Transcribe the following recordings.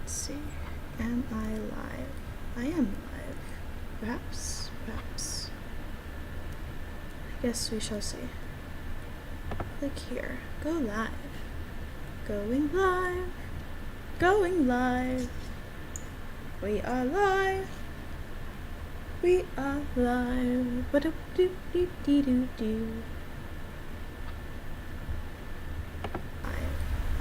Let's see. Am I live? I am live. Perhaps. I guess we shall see. Click here. Go live. Going live. Going live. We are live. We are live. Ba-do-do-do-do-do.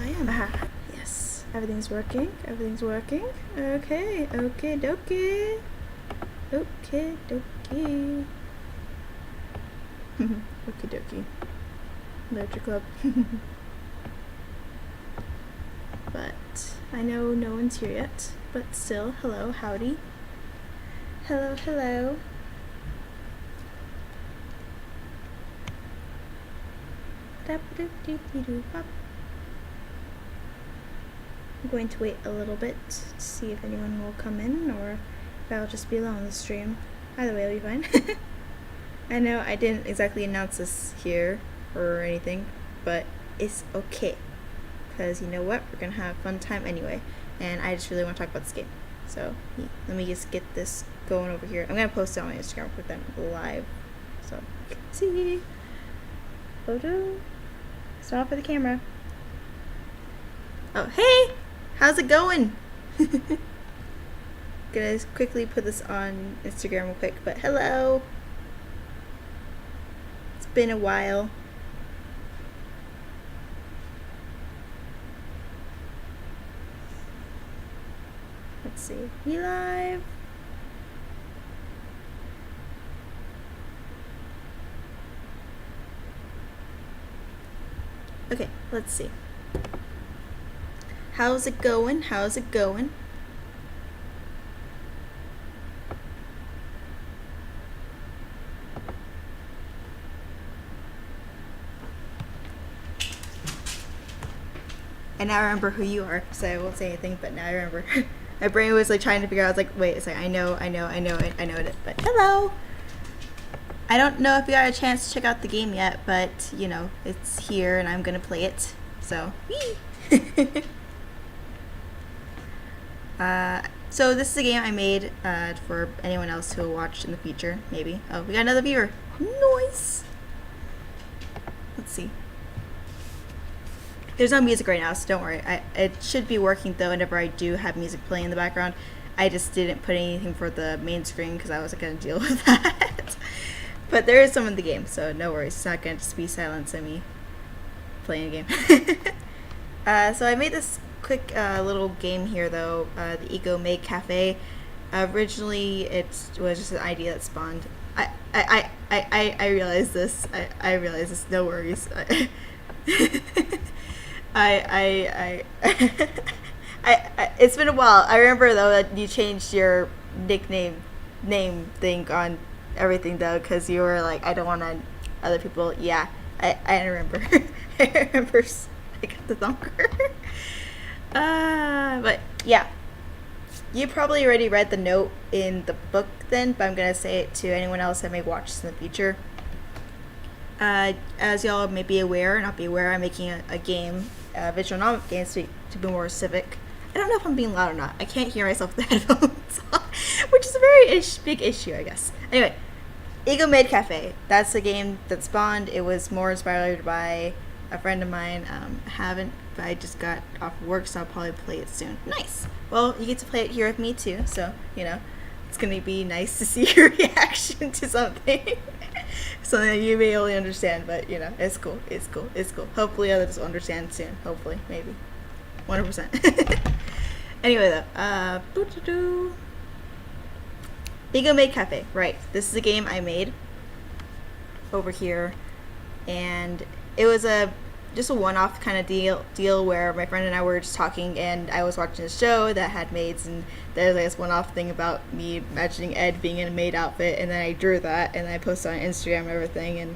I am. Aha. Yes. Everything's working. Everything's working. Okay. Okay. Dokie. Okay. Dokie. Okie dokie. Literature club. But I know no one's here yet. But still, hello, howdy. Hello, hello. I'm going to wait a little bit to see if anyone will come in or if I'll just be alone on the stream. Either way, it'll be fine. I know I didn't exactly announce this here or anything, but it's okay. Because you know what? We're going to have a fun time anyway. And I just really want to talk about this game. So let me just get this going over here. I'm going to post it on my Instagram with them live. So you can see. Photo. Stop for the camera. Oh, hey! How's it going? Gonna quickly put this on Instagram real quick, but hello! It's been a while. Let's see. We live. Okay, let's see. How's it going? How's it going? And now I remember who you are, so I won't say anything, but now I remember. My brain was like trying to figure out, I was like, wait, it's like, I know it, but hello! I don't know if you got a chance to check out the game yet, but, you know, it's here and I'm gonna play it, so, whee! So this is a game I made, for anyone else who will watch in the future, maybe. Oh, we got another viewer! Nice! Let's see. There's no music right now, so don't worry. It should be working though whenever I do have music playing in the background. I just didn't put anything for the main screen because I wasn't going to deal with that. But there is some in the game, so no worries. It's not going to just be silence of me playing a game. So I made this quick little game here though, the Ego Made Cafe. Originally it was just an idea that spawned. I realized this. I realized this, no worries. It's been a while. I remember though that you changed your name thing on everything though, because you were like, I don't want other people. Yeah, I remember. I remember. I got the longer. But yeah, you probably already read the note in the book then, but I'm gonna say it to anyone else that may watch this in the future. As y'all may be aware or not be aware, I'm making a game, visual novel game, to be more civic. I don't know if I'm being loud or not. I can't hear myself with the headphones on, which is a very big issue, I guess. Anyway, Ego Made Cafe. That's the game that spawned. It was more inspired by a friend of mine. But I just got off work, so I'll probably play it soon. Nice. Well, you get to play it here with me too, so, you know, it's going to be nice to see your reaction to something. Something that you may only understand, but, you know, it's cool. It's cool. It's cool. Hopefully others will understand soon. Hopefully. Maybe. 100%. Anyway, though. Ego Made Cafe. Right. This is a game I made over here. And it was just a one-off kind of deal where my friend and I were just talking, and I was watching a show that had maids, and there's like this one-off thing about me imagining Ed being in a maid outfit, and then I drew that, and then I posted on Instagram and everything, and,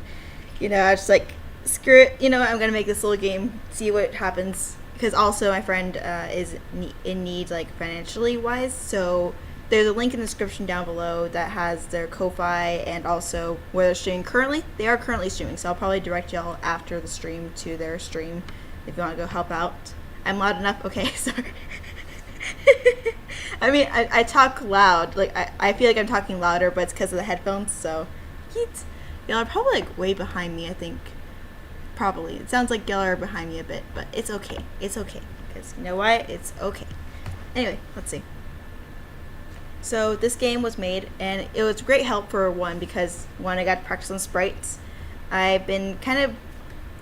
you know, I was just like, screw it, you know, I'm gonna make this little game, see what happens, because also my friend is in need, like, financially wise, so there's a link in the description down below that has their Ko-Fi and also where they're streaming currently. They are currently streaming, so I'll probably direct y'all after the stream to their stream if you want to go help out. I'm loud enough? Okay, sorry. I mean, I talk loud. Like, I feel like I'm talking louder, but it's because of the headphones, so. Yeet. Y'all are probably, like, way behind me, I think. Probably. It sounds like y'all are behind me a bit, but it's okay. It's okay. Because you know what? It's okay. Anyway, let's see. So, this game was made, and it was great help for one, because one, I got to practice on sprites. I've been kind of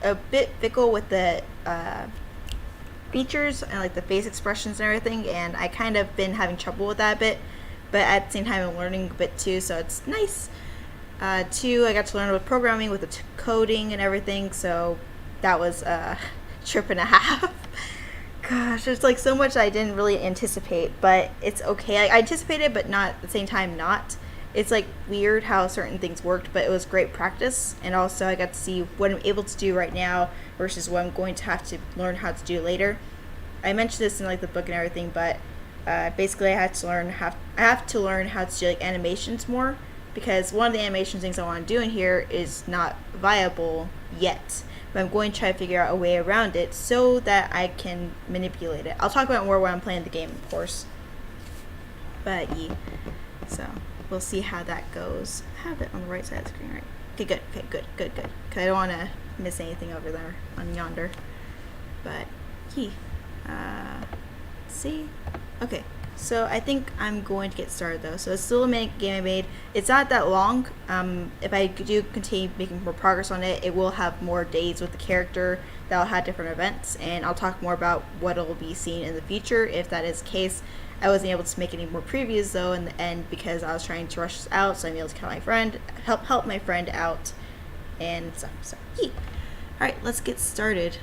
a bit fickle with the, features and like the face expressions and everything, and I kind of been having trouble with that a bit, but at the same time I'm learning a bit too, so it's nice. Two, I got to learn with programming with the coding and everything, so that was a trip and a half. Gosh, there's like so much I didn't really anticipate, but it's okay. I anticipated, but not at the same time not. It's like weird how certain things worked, but it was great practice, and also I got to see what I'm able to do right now versus what I'm going to have to learn how to do later. I mentioned this in like the book and everything, but basically I have to learn how to do like animations more, because one of the animation things I want to do in here is not viable yet, but I'm going to try to figure out a way around it so that I can manipulate it. I'll talk about it more when I'm playing the game, of course. But yeah, so we'll see how that goes. I have it on the right side of the screen, right? Okay, good. Okay, good. Because I don't want to miss anything over there on yonder. But yeah, see. Okay, so I think I'm going to get started though. So it's still a mini game I made. It's not that long. If I do continue making more progress on it, it will have more days with the character that'll have different events, and I'll talk more about what will be seen in the future if that is the case. I wasn't able to make any more previews though in the end because I was trying to rush this out, so I'm able to help my friend out and stuff. So yeah. All right, let's get started.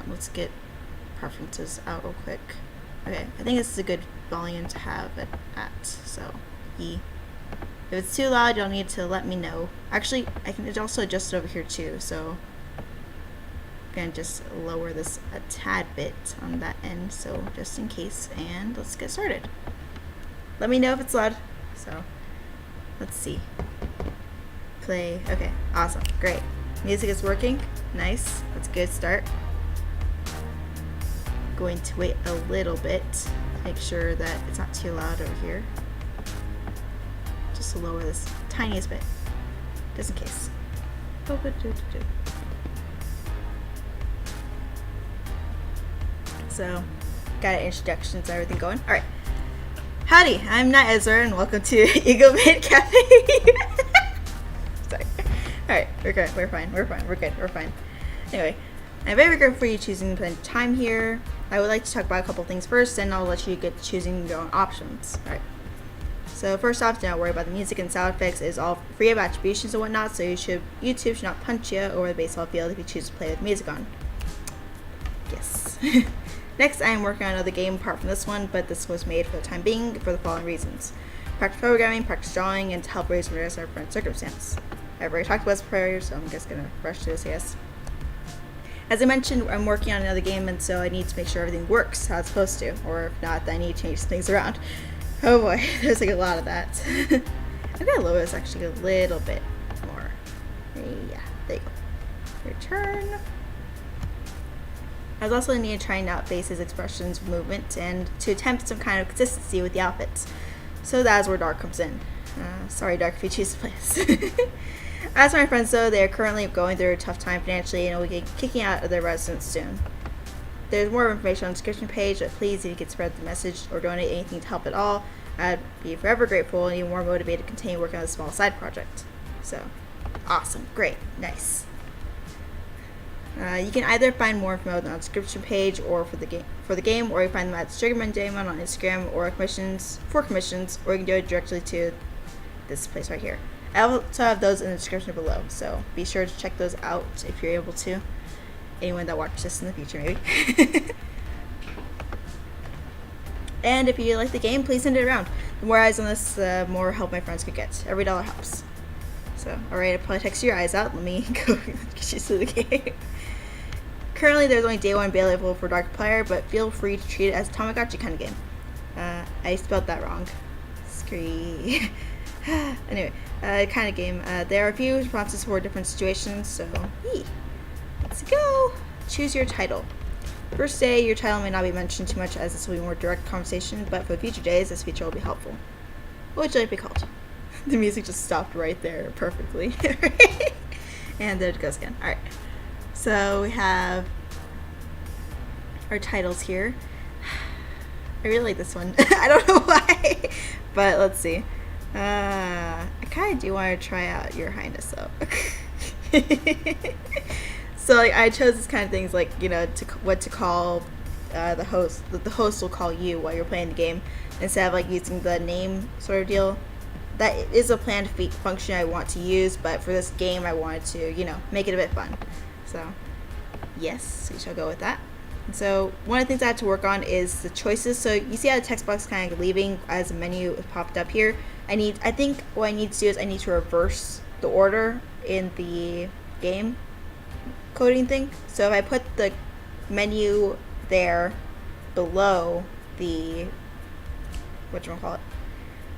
Let's get preferences out real quick. Okay, I think this is a good volume to have it at. So yeah. If it's too loud, you'll need to let me know. Actually, I can also adjust it over here too. So I'm gonna just lower this a tad bit on that end, so just in case, and let's get started. Let me know if it's loud. So let's see. Play. Okay, awesome, great. Music is working. Nice. That's a good start. Going to wait a little bit. Make sure that it's not too loud over here. Just to lower this tiniest bit, just in case. So, got introductions and everything going. Alright. Howdy, I'm Nat Ezra, and welcome to Eagle Mid Cafe. Sorry. Alright, we're good. We're fine. We're fine. Anyway, I'm very grateful for you choosing to spend time here. I would like to talk about a couple things first, and I'll let you get to choosing your own options. Alright. So first off, do not worry about the music and sound effects. It is all free of attributions and whatnot, so YouTube should not punch you over the baseball field if you choose to play with music on. Yes. Next, I am working on another game apart from this one, but this was made for the time being for the following reasons. Practice programming, practice drawing, and to help raise awareness of our current circumstance. I've already talked about this prior, so I'm just going to rush to this, yes. As I mentioned, I'm working on another game, and so I need to make sure everything works how it's supposed to, or if not, then I need to change things around. Oh boy, there's like a lot of that. I'm going to lower this actually a little bit more. Yeah, there you go. Return. I was also needing to try out faces, expressions, movement, and to attempt some kind of consistency with the outfits. So that is where Dark comes in. Sorry, Dark, if you choose to play this. As for my friends, though, they are currently going through a tough time financially and will be kicking out of their residence soon. There's more information on the description page, but please, if you could spread the message or donate anything to help at all, I'd be forever grateful and even more motivated to continue working on this small side project. So, awesome, great, nice. You can either find more information on the description page or for the game, or you find them at Sugarman Damon on Instagram or commissions, or you can do it directly to this place right here. I also have those in the description below, so be sure to check those out if you're able to. Anyone that watches this in the future, maybe. And if you like the game, please send it around. The more eyes on this, the more help my friends could get. Every dollar helps. So, alright, I'll probably text your eyes out. Let me go get you to the game. Currently, there's only day 1 available for Dark Player, but feel free to treat it as a Tamagotchi kind of game. I spelled that wrong. Scree. Anyway, kind of game. There are a few responses for different situations, so let's go. Choose your title. First day, your title may not be mentioned too much as this will be more direct conversation, but for future days, this feature will be helpful. What would you like to be called? The music just stopped right there perfectly. And there it goes again. Alright. So we have our titles here. I really like this one. I don't know why. But let's see. I kind of do want to try out Your Highness though. So like I chose this kind of things like, you know, what to call the host. The host will call you while you're playing the game instead of like using the name sort of deal. That is a planned function I want to use, but for this game I wanted to, you know, make it a bit fun. So yes, we shall go with that. And so one of the things I had to work on is the choices. So you see how the text box kind of leaving as a menu popped up here. I think what I need to do is I need to reverse the order in the game coding thing. So if I put the menu there below the whatchamacallit,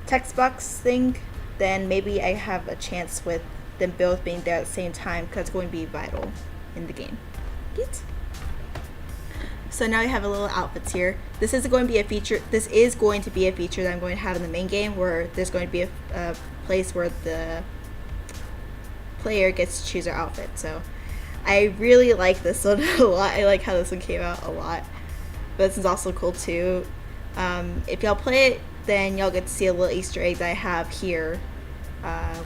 text box thing, then maybe I have a chance with them both being there at the same time because it's going to be vital in the game. Get. So now we have a little outfits here. This is going to be a feature. This is going to be a feature that I'm going to have in the main game, where there's going to be a place where the player gets to choose their outfit. So I really like this one a lot. I like how this one came out a lot. But this is also cool too. If y'all play it, then y'all get to see a little Easter egg that I have here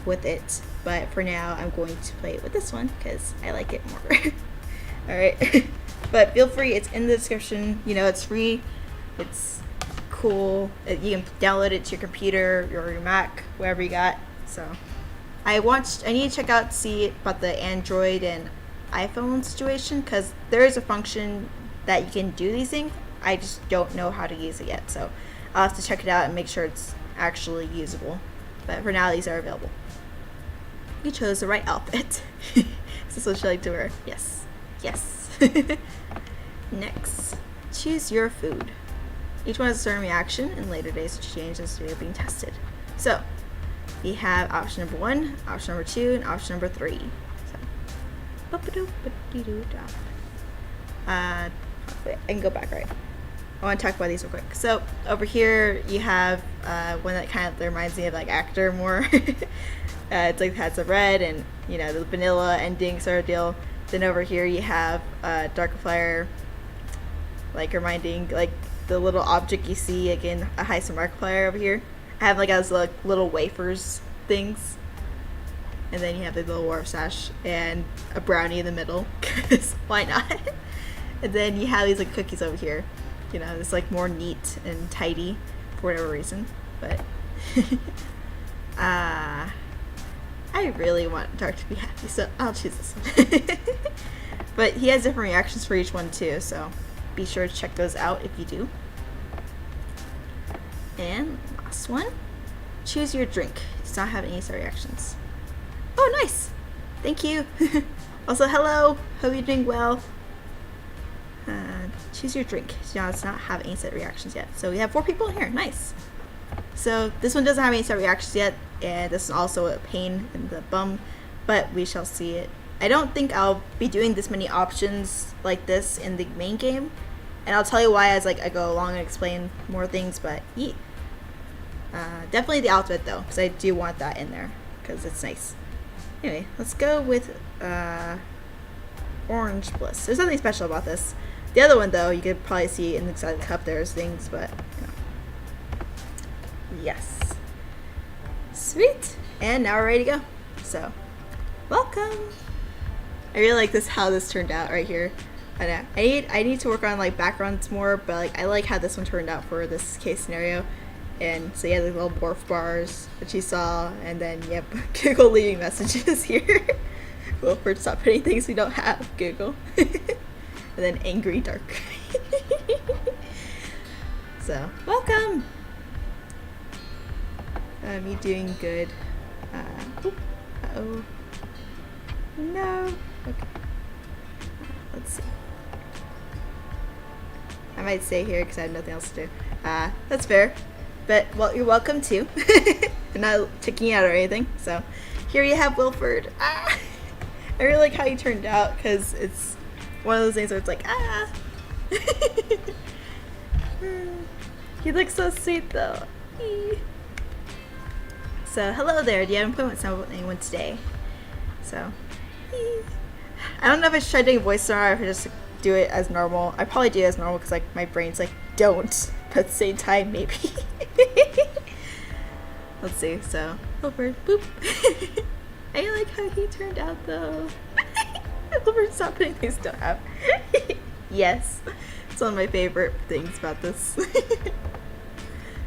with it. But for now, I'm going to play it with this one because I like it more. Alright. But feel free, it's in the description. You know, it's free. It's cool. You can download it to your computer or your Mac, wherever you got. So I need to check out, see about the Android and iPhone situation, because there is a function that you can do these things. I just don't know how to use it yet, so I'll have to check it out and make sure it's actually usable. But for now, these are available. You chose the right outfit. Is this what you like to wear? Yes. Yes. Next, choose your food. Each one has a certain reaction, and later days will change as they are being tested. So we have option number 1, option number 2, and option number 3. So, wait, I can go back, right? I want to talk about these real quick. So over here you have one that kind of reminds me of like Actor more. It's like has a red and, you know, the vanilla ending sort of deal. Then over here you have Dark Flyer, like reminding like the little object you see again, a Heist and Markiplier over here. I have like as like little wafers things, and then you have the little War Sash and a brownie in the middle, because why not? And then you have these like cookies over here. You know, it's like more neat and tidy for whatever reason. But I really want Dark to be happy, so I'll choose this one. But he has different reactions for each one too, so be sure to check those out if you do. And last one, choose your drink. It does not have any set reactions. Oh, nice! Thank you. Also, hello. Hope you're doing well. Choose your drink. It does not have any set reactions yet. So we have 4 people in here. Nice. So this one doesn't have any set reactions yet, and this is also a pain in the bum, but we shall see it. I don't think I'll be doing this many options like this in the main game, and I'll tell you why as like I go along and explain more things. But definitely the outfit though, because I do want that in there because it's nice. Anyway, let's go with Orange Bliss. There's nothing special about this. The other one though, you could probably see in the side of the cup there's things, but you know. Yes. Sweet. And now we're ready to go. So, welcome. I really like this, how this turned out right here. I know. I need to work on like backgrounds more, but like I like how this one turned out for this case scenario. And so you have the little morph bars that you saw, and then yep, Google leaving messages here. Wilford, stop putting things we don't have, Google. And then angry Dark. So, welcome. Me doing good. Uh-oh. No. Okay. Let's see. I might stay here because I have nothing else to do. That's fair. But, well, you're welcome too. I'm not checking out or anything. So, here you have Wilford. I really like how he turned out because it's one of those things where it's like, He looks so sweet though. So, hello there. Do you have an appointment with anyone today? So, I don't know if I should try doing a voice or if I just do it as normal. I probably do it as normal because like my brain's like don't, but at the same time maybe. Let's see. So, over, boop. I like how he turned out though. Over, stop putting things don't have. Yes, it's one of my favorite things about this.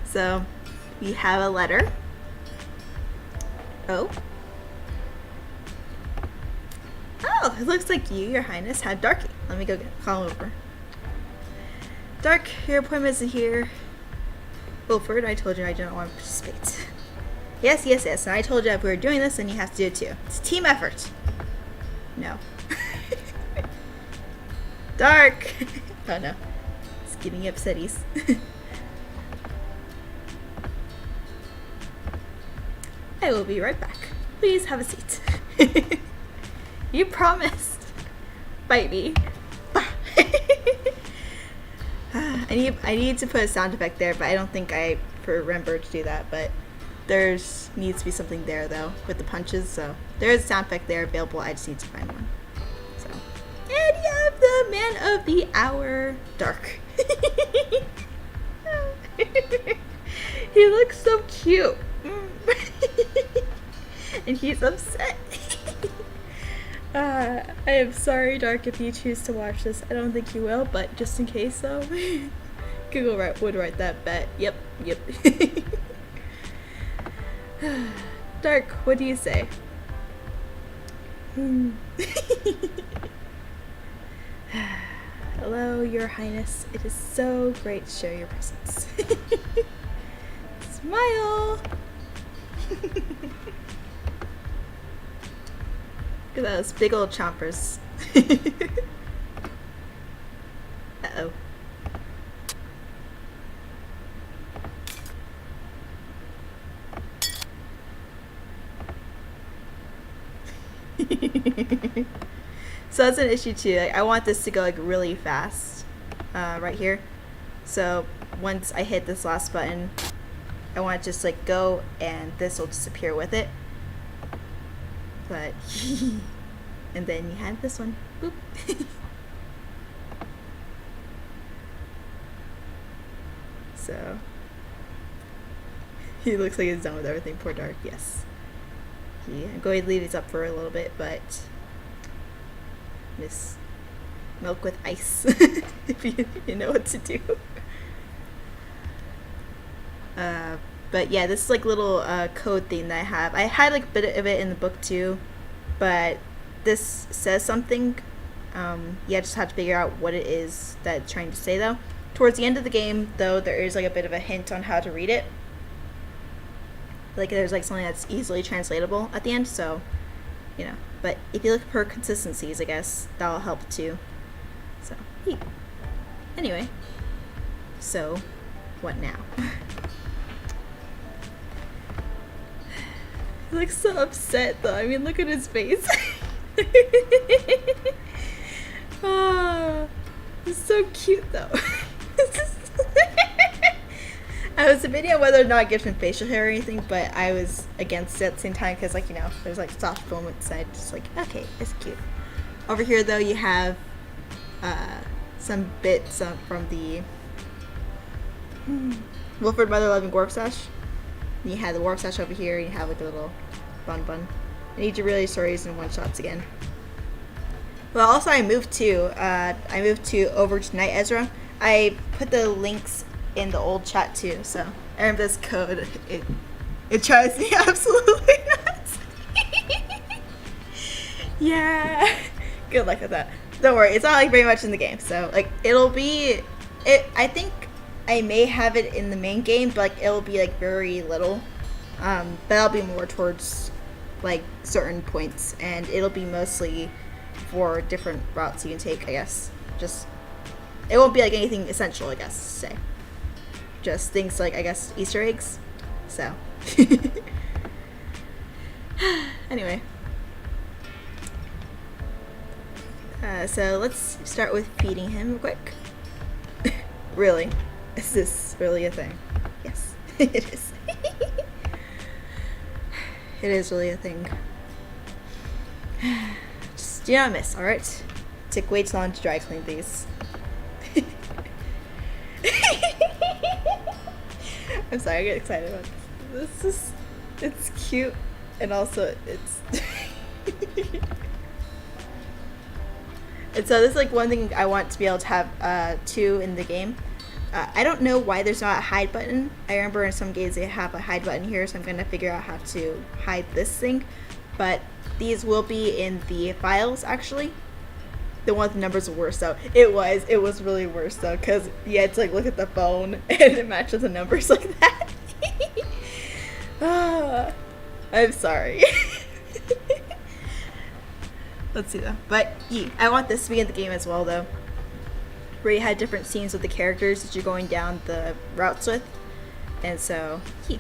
So, we have a letter. Oh. Oh, it looks like you, Your Highness, had Darky. Let me go call him over. Dark, your appointment isn't here. Wilford, I told you I didn't want to participate. Yes, yes, yes. And I told you if we were doing this, then you have to do it too. It's a team effort. No. Dark! Oh no. It's getting upsetties. I will be right back. Please have a seat. You promised. Bite me. I need to put a sound effect there, but I don't think I remember to do that. But there's needs to be something there though with the punches. So there's a sound effect there available. I just need to find one. So and you have the man of the hour, Dark. He looks so cute. And he's upset. I am sorry, Dark, if you choose to watch this. I don't think you will, but just in case, though. Google would write that bet. Yep. Dark, what do you say? Hello, Your Highness. It is so great to show your presence. Smile! Look at those big old chompers. Uh-oh. So that's an issue too. Like, I want this to go like really fast, right here. So once I hit this last button, I want to just like go, and this will disappear with it. But and then you have this one. Boop. So he looks like he's done with everything. Poor Dark. Yes. I'm going to leave these up for a little bit, but miss milk with ice if you know what to do. But yeah, this is like little code thing that I have. I had like a bit of it in the book too, but this says something. Yeah, just have to figure out what it is that it's trying to say though. Towards the end of the game though, there is like a bit of a hint on how to read it. Like there's like something that's easily translatable at the end, so you know. But if you look for consistencies, I guess that'll help too. So anyway, so what now? He looks so upset though. I mean, look at his face. Oh, he's so cute though. I was debating on whether or not give him facial hair or anything, but I was against it at the same time because, like, you know, there's like soft moments. So I just like, okay, it's cute. Over here though, you have some bits from the Wilford Mother Loving Warp Sash. And you have the Warp Sash over here, and you have like a little bun. I need to really stories in one shots again. Well, also I moved over to Night Ezra. I put the links in the old chat too, so I remember this code. It drives me absolutely nuts. Yeah. Good luck with that. Don't worry, it's not like very much in the game, so like it'll be I think I may have it in the main game, but like it'll be like very little. But that'll be more towards like certain points, and it'll be mostly for different routes you can take, I guess. Just it won't be like anything essential, I guess to say. Just things like, I guess, Easter eggs. So anyway, so let's start with feeding him real quick. Really? Is this really a thing? Yes, it is. It is really a thing. Just do not miss, alright? Took way too long to dry clean these. I'm sorry, I get excited about this. This is, it's cute, and also it's and so this is like one thing I want to be able to have too in the game. I don't know why there's not a hide button. I remember in some games they have a hide button here, so I'm gonna figure out how to hide this thing. But these will be in the files actually. The one with the numbers were worse though. It was really worse though, because you had to like look at the phone and it matches the numbers like that. I'm sorry. Let's see though. But yeah, I want this to be in the game as well though, where you had different scenes with the characters that you're going down the routes with. And so yeah.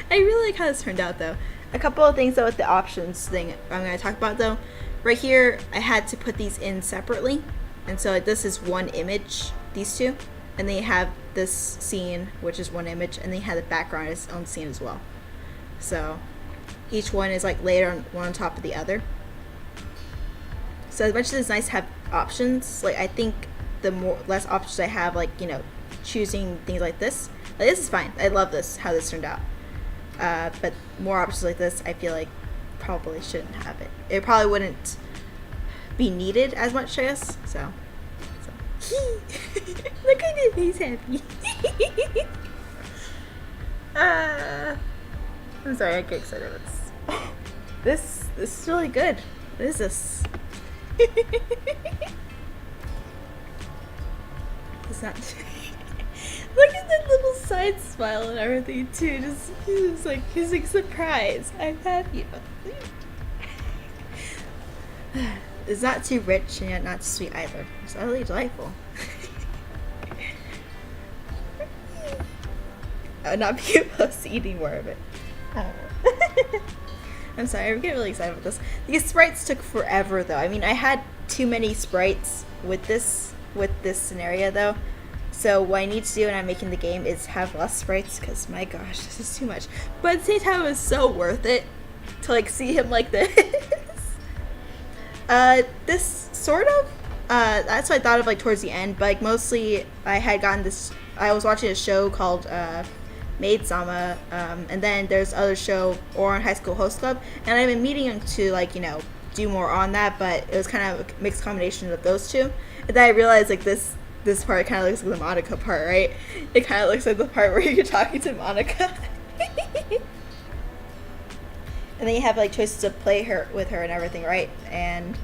I really like how this turned out though. A couple of things though with the options thing I'm going to talk about though. Right here, I had to put these in separately, and so like, this is one image, these two, and then you have this scene, which is one image, and then you have the background as its own scene as well. So each one is like layered on one on top of the other. So as much as it's nice to have options, like I think the less options I have, like choosing things like this is fine. I love this how this turned out. But more options like this, I feel like probably shouldn't have it. It probably wouldn't be needed as much, I guess. So. Look at it, he's happy. I'm sorry, I get excited about this. This is really good. What is this? It's not. Look at that little side smile and everything too. He's like surprised. I'm happy about it. It's not too rich and yet not too sweet either. It's utterly delightful. I would not be opposed to eating more of it. I'm sorry, I get really excited about this. These sprites took forever though. I mean, I had too many sprites with this scenario though. So what I need to do when I'm making the game is have less sprites, because my gosh, this is too much. But at the same time, it was so worth it to like see him like this. This sort of, that's what I thought of like towards the end, but like mostly I had gotten this, I was watching a show called Maid Sama, and then there's other show, Oran High School Host Club, and I've been meaning to like, do more on that, but it was kind of a mixed combination of those two. And then I realized like this part kind of looks like the Monica part, right? It kind of looks like the part where you're talking to Monica. And then you have like choices to play with her and everything, right? And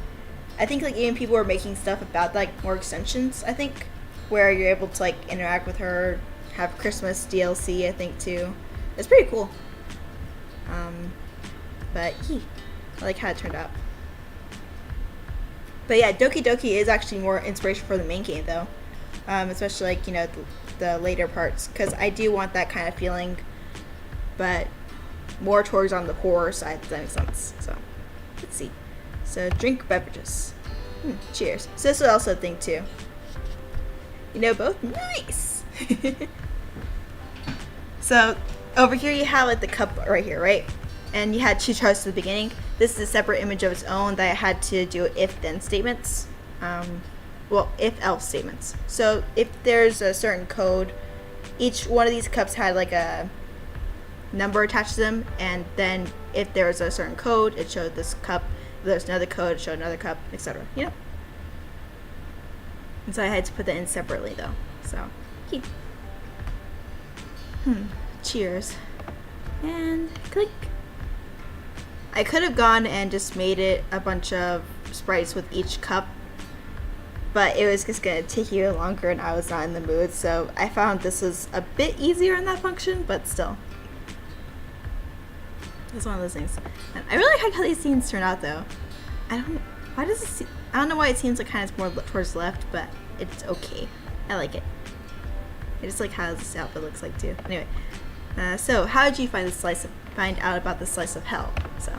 I think like even people were making stuff about like more extensions, I think, where you're able to like interact with her, have Christmas DLC, I think too. It's pretty cool. But I like how it turned out. But yeah, Doki Doki is actually more inspiration for the main game though. Especially like the later parts, because I do want that kind of feeling, but more towards on the horror side. If that makes sense. So let's see. So drink beverages. Cheers. So this is also a thing too. Both nice. So over here you have like the cup right here, right? And you had two charts at the beginning. This is a separate image of its own that I had to do if-then statements. Well, if-else statements. So if there's a certain code, each one of these cups had like a number attached to them, and then if there was a certain code, it showed this cup. If there's another code, it showed another cup, etc. And so I had to put that in separately though. So, cheers. And click. I could have gone and just made it a bunch of sprites with each cup, but it was just gonna take you longer and I was not in the mood, so I found this was a bit easier in that function, but still. It's one of those things. And I really like how these scenes turn out though. I don't know why it seems like kind of more towards the left, but it's okay. I like it. I just like how this outfit looks like too. Anyway, so how did you find out about the slice of hell? So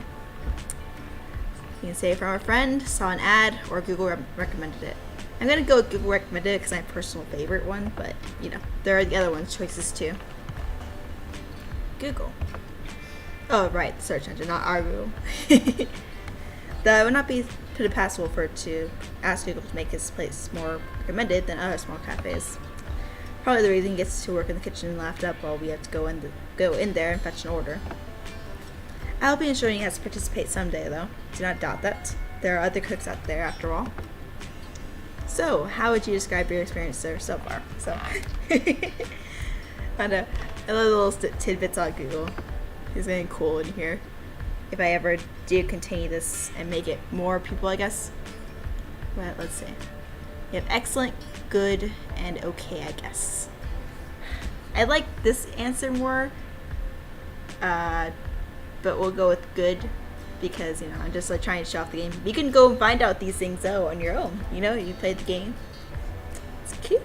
you can say from a friend, saw an ad, or Google recommended it. I'm gonna go with Google recommended because my personal favorite one, but you know, there are the other ones choices too. Google. Oh right, the search engine, not our Google. That would not be pretty possible for it to ask Google to make his place more recommended than other small cafes. Probably the reason he gets to work in the kitchen and laughed up while we have to go in there and fetch an order. I'll be ensuring he has to participate someday, though. Do not doubt that. There are other cooks out there, after all. So, how would you describe your experience there so far? So, I love the little tidbits on Google. It's getting cool in here. If I ever do continue this and make it more people, I guess. But let's see. You have excellent, good, and okay, I guess. I like this answer more, but we'll go with good because, you know, I'm just like trying to show off the game. You can go and find out these things though on your own. You know, you played the game. It's cute.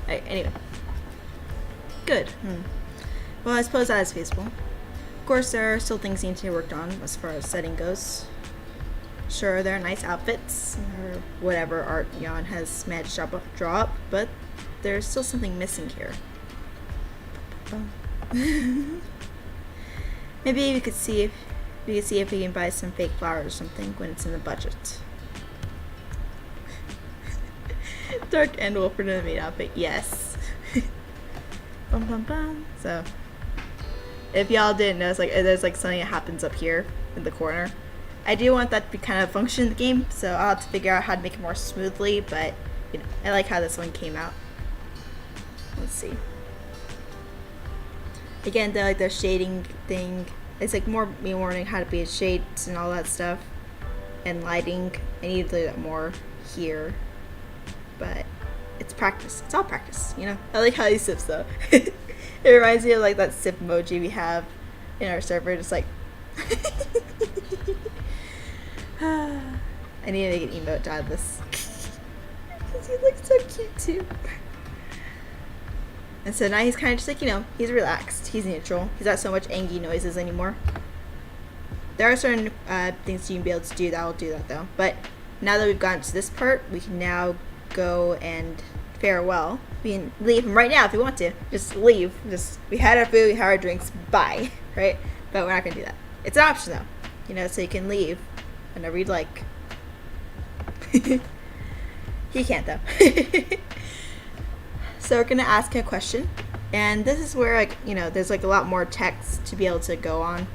Alright, anyway. Good. Well, I suppose that is feasible. Of course, there are still things need to be worked on as far as setting goes. Sure, there are nice outfits, or whatever art Jan has managed to draw up, but there's still something missing here. Maybe we could see if we can buy some fake flowers or something when it's in the budget. Dark and Wilfred in a maid outfit, yes. Bum bum bum. So, if y'all didn't know, it's like there's like something that happens up here in the corner. I do want that to be kind of function in the game, so I'll have to figure out how to make it more smoothly, but you know, I like how this one came out. Let's see. Again, the shading thing, it's like me learning how to be shades and all that stuff, and lighting. I need to do that more here, but it's practice. It's all practice, you know. I like how he sips though. It reminds me of like that sip emoji we have in our server, just like. I need to make an emote out of this. Because he looks so cute too. And so now he's kind of just like, you know, he's relaxed. He's neutral. He's not so much angry noises anymore. There are certain things you can be able to do that will do that though. But now that we've gotten to this part, we can now go and farewell. We can leave him right now if you want to. Just leave. We had our food, we had our drinks, bye. Right? But we're not going to do that. It's an option though. You know, so you can leave whenever you'd like. He can't though. So we're gonna ask him a question, and this is where, like, you know, there's like a lot more text to be able to go on.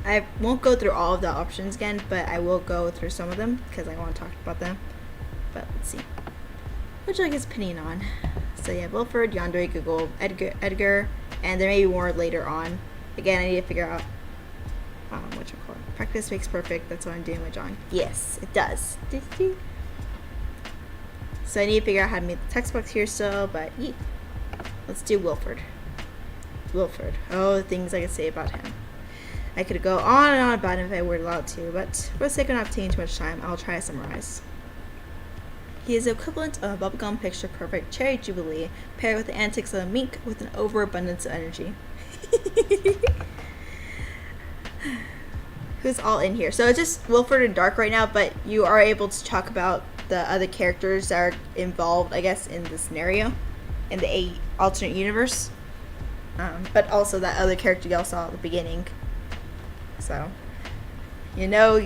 I won't go through all of the options again, but I will go through some of them because I want to talk about them. But let's see. What would you like his opinion on? So yeah, Wilfred, Yandere, Google, Edgar, and there may be more later on. Again, I need to figure out what you call it. Practice makes perfect. That's what I'm doing with John. Yes, it does. So I need to figure out how to make the text box here still, but yeah. Let's do Wilfred. Wilfred. Oh, the things I could say about him. I could go on and on about him if I were allowed to, but for the sake of not taking too much time, I'll try to summarize. He is the equivalent of a bubblegum picture perfect cherry jubilee paired with the antics of a mink with an overabundance of energy. Who's all in here? So it's just Wilfred and Dark right now, but you are able to talk about the other characters that are involved, I guess, in the scenario, in the alternate universe. But also that other character y'all saw at the beginning. So, you know. If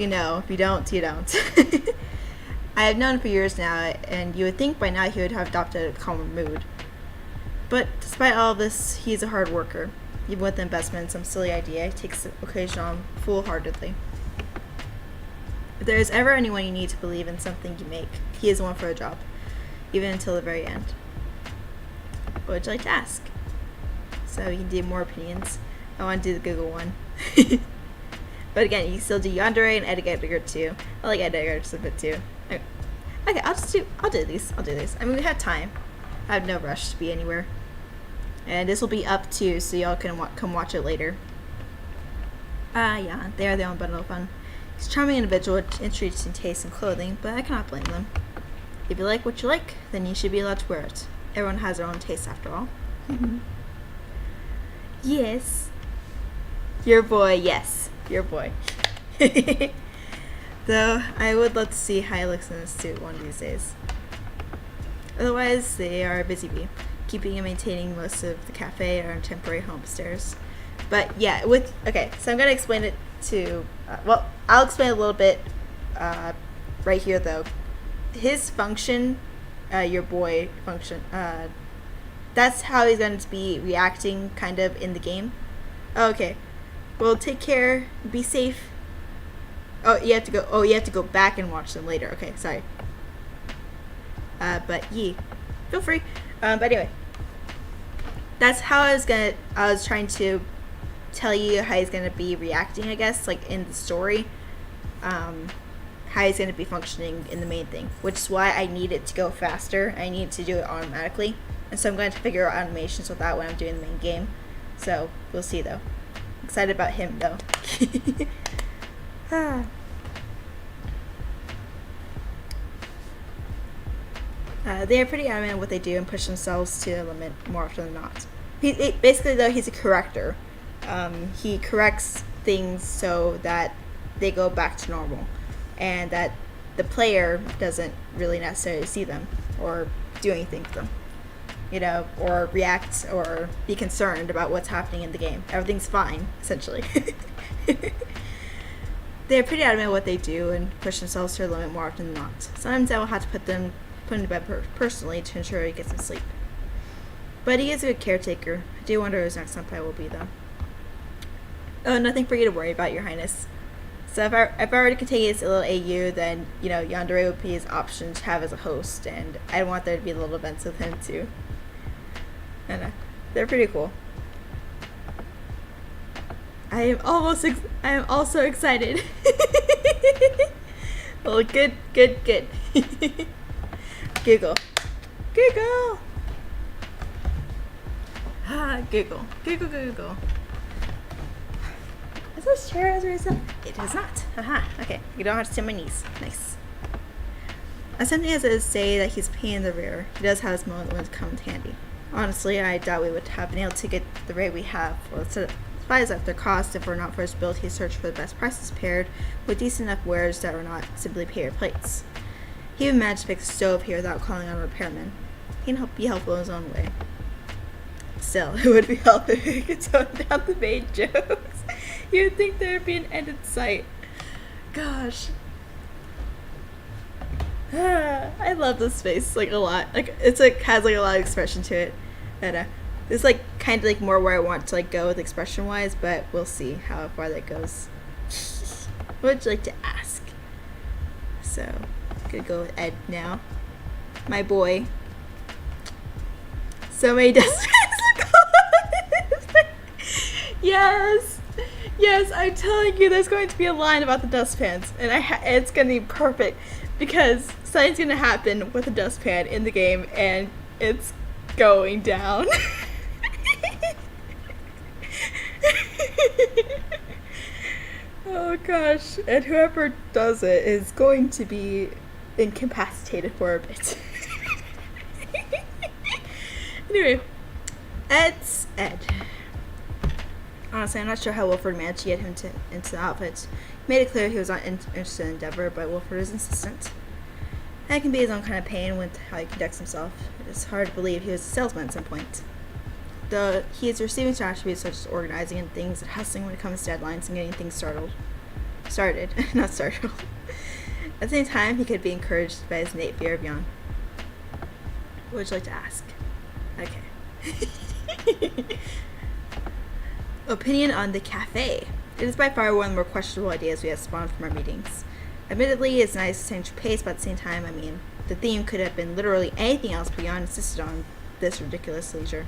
you don't, you don't. I have known him for years now, and you would think by now he would have adopted a calmer mood. But despite all of this, he's a hard worker. Even with the investment in some silly idea, he takes the occasion on full-heartedly. If there is ever anyone you need to believe in something you make, he is the one for a job, even until the very end. What would you like to ask? So you can do more opinions. I want to do the Google one. But again, you can still do Yandere and Edgar too. I like Edgar just a bit too. Okay, I'll do these. I mean, we have time. I have no rush to be anywhere. And this will be up too, so y'all can come watch it later. Yeah, they are their own bundle of fun. He's a charming individual with interesting taste in clothing, but I cannot blame them. If you like what you like, then you should be allowed to wear it. Everyone has their own taste after all. Yes. Your boy, yes. Your boy. Though I would love to see how he looks in a suit one of these days. Otherwise, they are a busy bee, keeping and maintaining most of the cafe at our temporary home upstairs. But yeah, so I'm gonna explain it to. I'll explain a little bit right here though. His function, your boy function, that's how he's going to be reacting kind of in the game. Oh, okay. Well, take care. Be safe. Oh, you have to go. Oh, you have to go back and watch them later. Okay, sorry. But feel free. But anyway, that's how I was trying to tell you how he's gonna be reacting, I guess, like in the story. How he's gonna be functioning in the main thing, which is why I need it to go faster. I need to do it automatically, and so I'm going to figure out animations with that when I'm doing the main game. So we'll see though. Excited about him though. They are pretty adamant in what they do and push themselves to the limit more often than not. Basically, though, he's a corrector. He corrects things so that they go back to normal, and that the player doesn't really necessarily see them or do anything to them, or react or be concerned about what's happening in the game. Everything's fine, essentially. They're pretty adamant in what they do and push themselves to the limit more often than not. Sometimes I will have to put him to bed personally to ensure he gets some sleep. But he is a good caretaker. I do wonder who his next senpai will be, though. Oh, nothing for you to worry about, Your Highness. So if I were to continue this little AU, then, Yandere would be his option to have as a host, and I want there to be little events with him, too. And they're pretty cool. I am also excited. Well, good. Giggle. Giggle. Is this chair as a result? It is not. Okay. You don't have to sit on my knees. Nice. As something as to say that he's a pain in the rear, he does have his moment when it comes handy. Honestly, I doubt we would have been able to get the rate we have for supplies at their cost if it were not for his ability to search for the best prices paired with decent enough wares that were not simply paper plates. He even managed to fix a stove here without calling on a repairman. He can be helpful in his own way. Still, it would be helpful if he could tone down the main jokes. You would think there would be an end in sight. Gosh. I love this space, a lot. It's has a lot of expression to it. And it's kind of more where I want to go with expression wise, but we'll see how far that goes. What would you like to ask? So, gonna go with Ed now. My boy. So many dustbins. Yes, I'm telling you, there's going to be a line about the dustpans, and it's gonna be perfect because something's gonna happen with a dustpan in the game, and it's going down. Oh gosh, and whoever does it is going to be incapacitated for a bit. Anyway, Ed's Ed. Honestly, I'm not sure how Wilford managed to get him into the outfits. He made it clear he was not interested in Endeavor, but Wilford is insistent. And it can be his own kind of pain with how he conducts himself. It's hard to believe he was a salesman at some point. Though he is receiving some attributes such as organizing and things and hustling when it comes to deadlines and getting things started. Not startled. At the same time, he could be encouraged by his innate fear of Jan. What would you like to ask? Okay. Opinion on the cafe. It is by far one of the more questionable ideas we have spawned from our meetings. Admittedly, it's nice to change pace, but at the same time, the theme could have been literally anything else, but Jan insisted on this ridiculous leisure.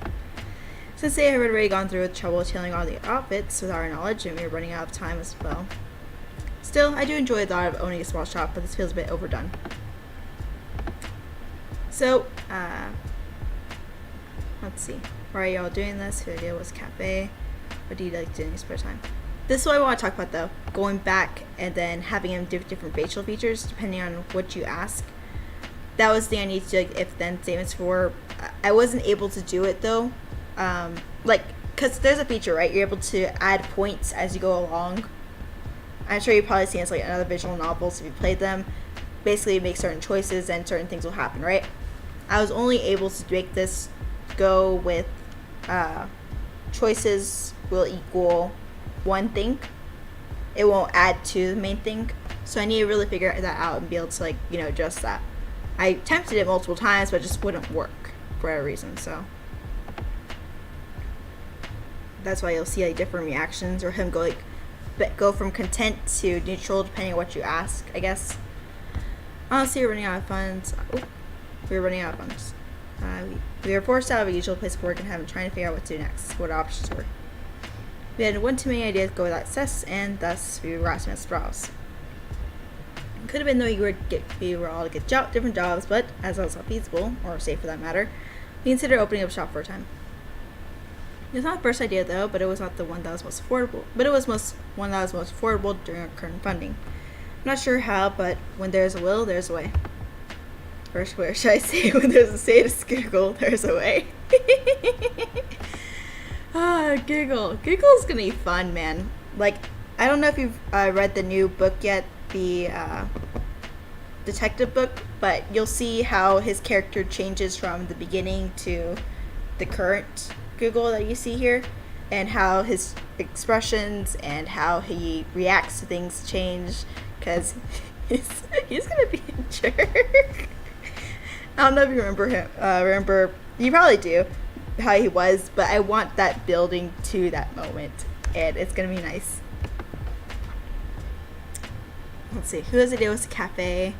Since they had already gone through with trouble tailoring all the outfits with our knowledge, and we were running out of time as well. Still, I do enjoy the thought of owning a small shop, but this feels a bit overdone. So, let's see. Why are y'all doing this? Who idea was cafe? What do you like to do in your spare time? This is what I want to talk about, though. Going back and then having them do different facial features depending on what you ask. That was the thing I need to do if-then statements for. I wasn't able to do it, though. Because there's a feature, right? You're able to add points as you go along. I'm sure you've probably seen it's like in other visual novels if you played them. Basically, you make certain choices and certain things will happen, right? I was only able to make this go with choices will equal one thing. It won't add to the main thing. So I need to really figure that out and be able to, like, adjust that. I attempted it multiple times, but it just wouldn't work for whatever reason, so. That's why you'll see, like, different reactions, or him go from content to neutral depending on what you ask, I guess. Honestly, we're running out of funds. We're running out of funds. We were forced out of a usual place of work and have been trying to figure out what to do next, what our options were. We had one too many ideas to go without success, and thus we were asking us browse. It could have been though we were all to get different jobs, but as that was not feasible, or safe for that matter, we considered opening up shop for a time. It was not the first idea though, but it was not the one that was most affordable. But it was one that was most affordable during our current funding. I'm not sure how, but when there's a will, there's a way. Or where should I say? When there's a sadist giggle, there's a way. Giggle. Giggle's gonna be fun, man. Like, I don't know if you've read the new book yet, the detective book, but you'll see how his character changes from the beginning to the current Giggle that you see here, and how his expressions and how he reacts to things change, because he's gonna be a jerk. I don't know if you remember him. You probably do, how he was, but I want that building to that moment, and it's gonna be nice. Let's see, who has a day with a cafe?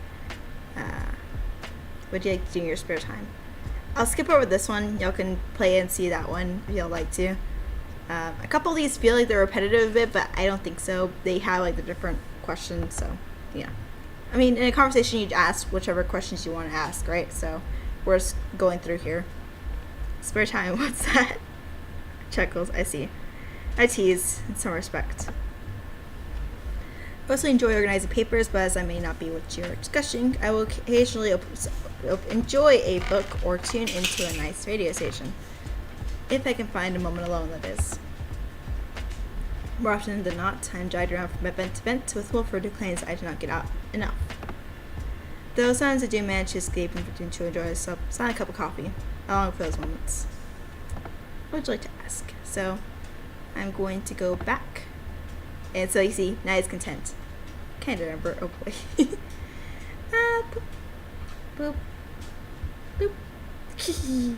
What do you like to do in your spare time? I'll skip over this one. Y'all can play and see that one if y'all like to. A couple of these feel like they're repetitive a bit, but I don't think so. They have like the different questions, so yeah. I mean, in a conversation, you'd ask whichever questions you want to ask, right? So we're just going through here. Spare time, what's that? Chuckles, I see. I tease in some respect. I also enjoy organizing papers, but as I may not be what you're discussing, I will occasionally enjoy a book or tune into a nice radio station. If I can find a moment alone, that is. More often than not, I'm dragged around from event to event with Wilford, who claims I do not get out enough. Though sometimes I do manage to escape and to enjoy a silent cup of coffee. I long for those moments. What would you like to ask? So, I'm going to go back. And so you see, now he's content. Can't remember. Oh boy. Boop. Boop. Boop.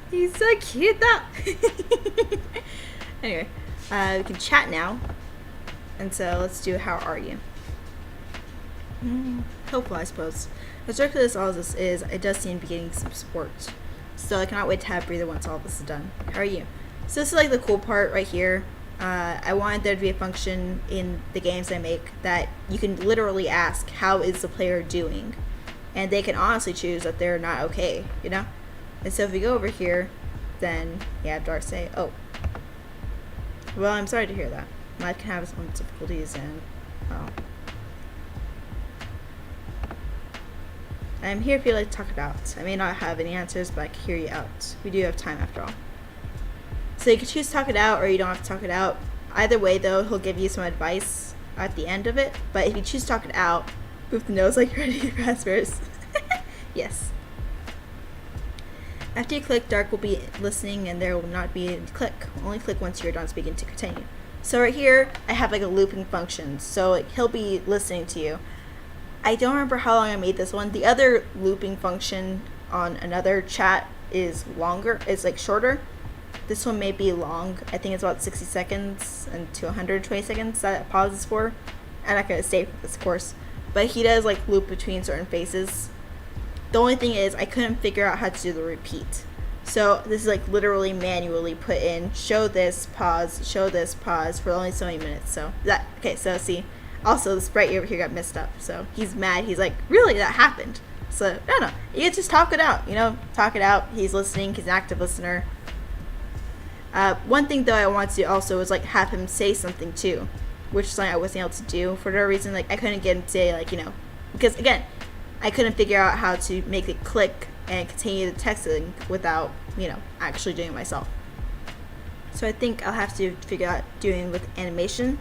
He's so cute though. Anyway, we can chat now. And so let's do how are you? Hopeful, I suppose. The structure of this all this is, it does seem to be getting some support. So I cannot wait to have breather once all of this is done. How are you? So this is like the cool part right here. I wanted there to be a function in the games I make that you can literally ask, how is the player doing? And they can honestly choose that they're not okay, you know? And so if we go over here, then you have Dark say, oh. Well, I'm sorry to hear that. Life can have its own difficulties, and, well. I'm here if you'd like to talk it out. I may not have any answers, but I can hear you out. We do have time after all. So you can choose to talk it out, or you don't have to talk it out. Either way, though, he'll give you some advice at the end of it. But if you choose to talk it out, move the nose like you're ready to raspberries. Yes. After you click, Dark will be listening, and there will not be a click. Only click once you're done speaking to continue. So right here, I have like a looping function. So like, he'll be listening to you. I don't remember how long I made this one. The other looping function on another chat is longer. It's like shorter. This one may be long. I think it's about 60 seconds and to 120 seconds that it pauses for. I'm not going to say for this, of course. But he does like loop between certain phases. The only thing is I couldn't figure out how to do the repeat. So this is like literally manually put in, show this, pause for only so many minutes. So that, okay, so see, also the sprite over here got messed up. So he's mad. He's like, really, that happened? So, no, you just talk it out, talk it out. He's listening. He's an active listener. One thing though I want to do also is like have him say something too, which is something I wasn't able to do for no reason. Like I couldn't get him to say because again, I couldn't figure out how to make it click and continue the texting without actually doing it myself. So I think I'll have to figure out doing with animation.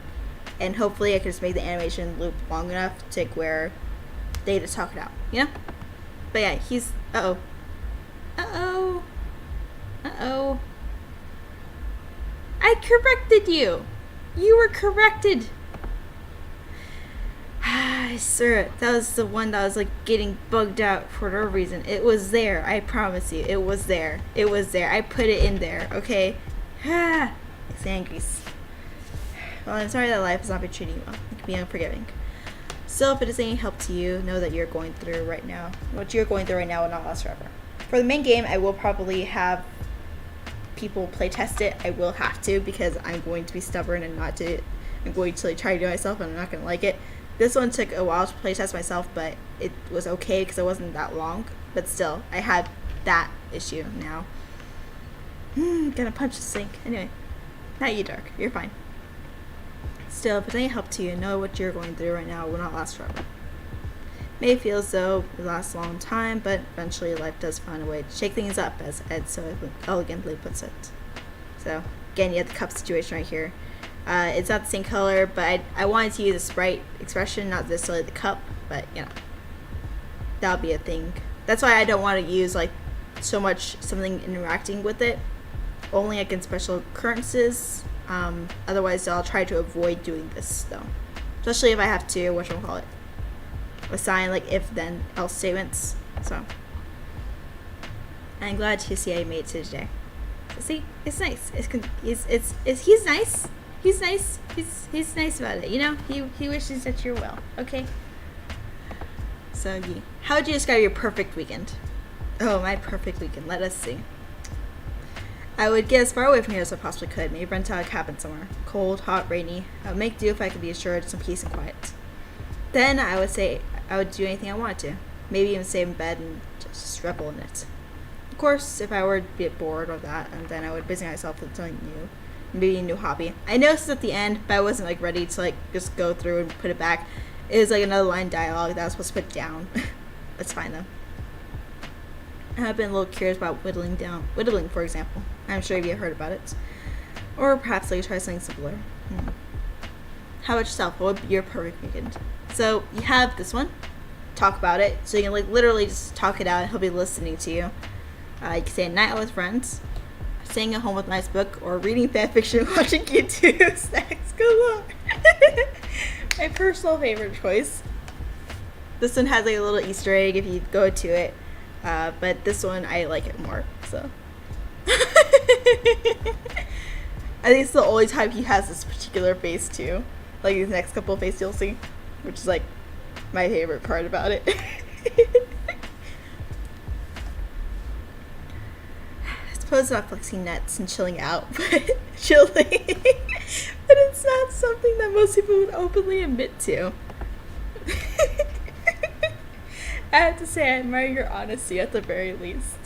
and hopefully I can just make the animation loop long enough to where they just talk it out, you know? But yeah, he's, uh-oh. Uh-oh. Uh-oh. I corrected you. You were corrected. Sir, that was the one that was like getting bugged out for no reason. It was there. I promise you. It was there. It was there. I put it in there. Okay. It's angry. Well, I'm sorry that life has not been treating you well. It can be unforgiving. Still, if it is any help to you, know that you're going through right now. What you're going through right now will not last forever. For the main game, I will probably have people play test it. I will have to because I'm going to be stubborn and not do it. I'm going to like, try to do it myself and I'm not going to like it. This one took a while to play test myself, but it was okay because it wasn't that long. But still, I had that issue now. Gonna punch the sink. Anyway, not you, Dark. You're fine. Still, if it's any help to you, know what you're going through right now will not last forever. May feel as though it lasts a long time, but eventually life does find a way to shake things up, as Ed so elegantly puts it. So, again, you have the cup situation right here. It's not the same color, but I wanted to use a Sprite expression, not necessarily the cup, but, you know, that'll be a thing. That's why I don't want to use, like, so much something interacting with it, only like in special occurrences. Otherwise, I'll try to avoid doing this, though. Especially if I have to, whatchamacallit, assign, like, if-then else statements. So, I'm glad to see I made it to today. So, see, it's nice. He's nice. He's nice. He's nice about it. You know, he wishes that you're well. Okay. So, yeah. How would you describe your perfect weekend? Oh, my perfect weekend. Let us see. I would get as far away from here as I possibly could. Maybe rent out a cabin somewhere. Cold, hot, rainy. I would make do if I could be assured of some peace and quiet. Then I would say I would do anything I wanted to. Maybe even stay in bed and just revel in it. Of course, if I were to get bored of that, and then I would busy myself with something new. Maybe a new hobby. I noticed at the end, but I wasn't like ready to like just go through and put it back. It was like another line of dialogue that I was supposed to put down. That's fine though. I've been a little curious about whittling, for example. I'm sure you've heard about it. Or perhaps like try something simpler. How about yourself? What would be your perfect weekend? So you have this one. Talk about it. So you can like literally just talk it out and he'll be listening to you. You can say a night out with friends, staying at home with a nice book, or reading fanfiction and watching YouTube. Snacks galore. My personal favorite choice. This one has like a little Easter egg if you go to it. But this one, I like it more, so. I think it's the only time he has this particular face, too. Like, these next couple of faces you'll see, which is, like, my favorite part about it. I suppose it's not flexing nets and chilling out, but chilling. But it's not something that most people would openly admit to. I have to say, I admire your honesty at the very least.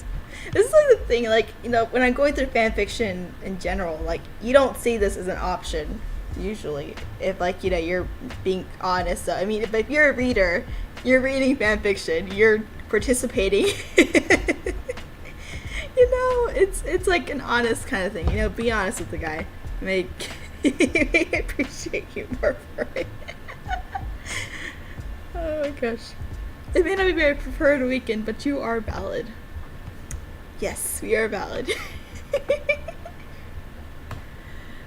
This is like the thing, like, you know, when I'm going through fan fiction in general, like, you don't see this as an option, usually, if, like, you know, you're being honest. So, I mean, if you're a reader, you're reading fan fiction, you're participating. You know, it's like an honest kind of thing, you know, be honest with the guy. Make appreciate you more for it. Oh my gosh. It may not be my preferred weekend, but you are valid. Yes, we are valid.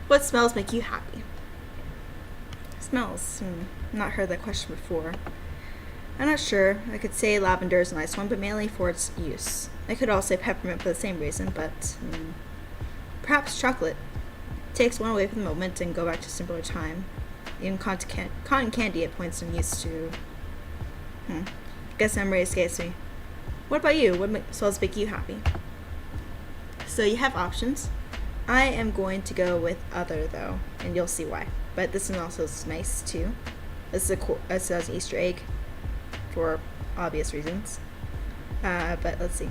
What smells make you happy? Smells. Not heard that question before. I'm not sure. I could say lavender is a nice one, but mainly for its use. I could also say peppermint for the same reason, but perhaps chocolate. Takes one away from the moment and go back to a simpler time. Even cotton candy at points I'm used to. Guess memory escapes me. What about you? What smells make you happy? So you have options. I am going to go with other though, and you'll see why. But this one also is nice too. This is an Easter egg for obvious reasons. But let's see.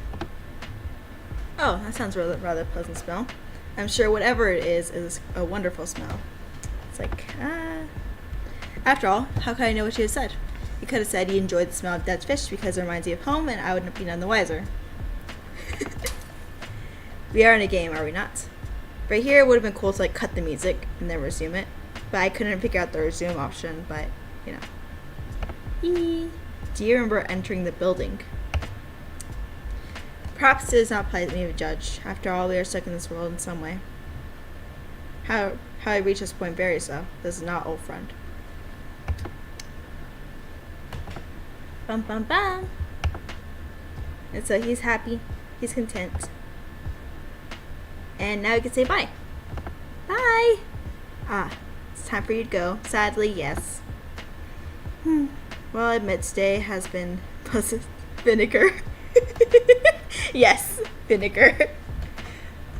Oh, that sounds rather pleasant smell. I'm sure whatever it is a wonderful smell. It's like, after all, how could I know what you had said? You could have said you enjoyed the smell of dead fish because it reminds you of home, and I wouldn't be none the wiser. We are in a game, are we not? Right here, it would have been cool to like cut the music and then resume it. but I couldn't figure out the resume option, but, you know. Eee. Do you remember entering the building? Perhaps it is not polite of me to judge. After all, we are stuck in this world in some way. How I reach this point varies, though. This is not old friend. Bum bum bum. And so he's happy. He's content. And now we can say bye. Bye! Ah, it's time for you to go. Sadly, yes. Well, I admit today has been pleasant. Vinegar. Yes, vinegar.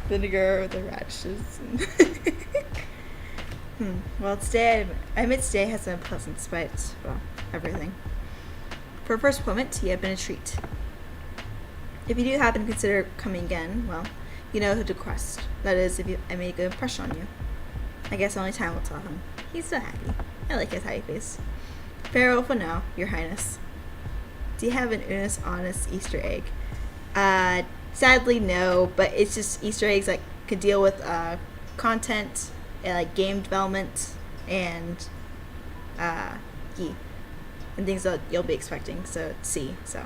Vinegar with the radishes. Well, today, I admit today has been pleasant despite, well, everything. For a first moment, you have been a treat. If you do happen to consider coming again, well, you know who to request. That is, if I made a good impression on you. I guess only time will tell him. He's so happy. I like his happy face. Farewell for now, Your Highness. Do you have an honest Easter egg? Sadly, no, but it's just Easter eggs that could deal with content, and, like game development, and and things that you'll be expecting. So C. So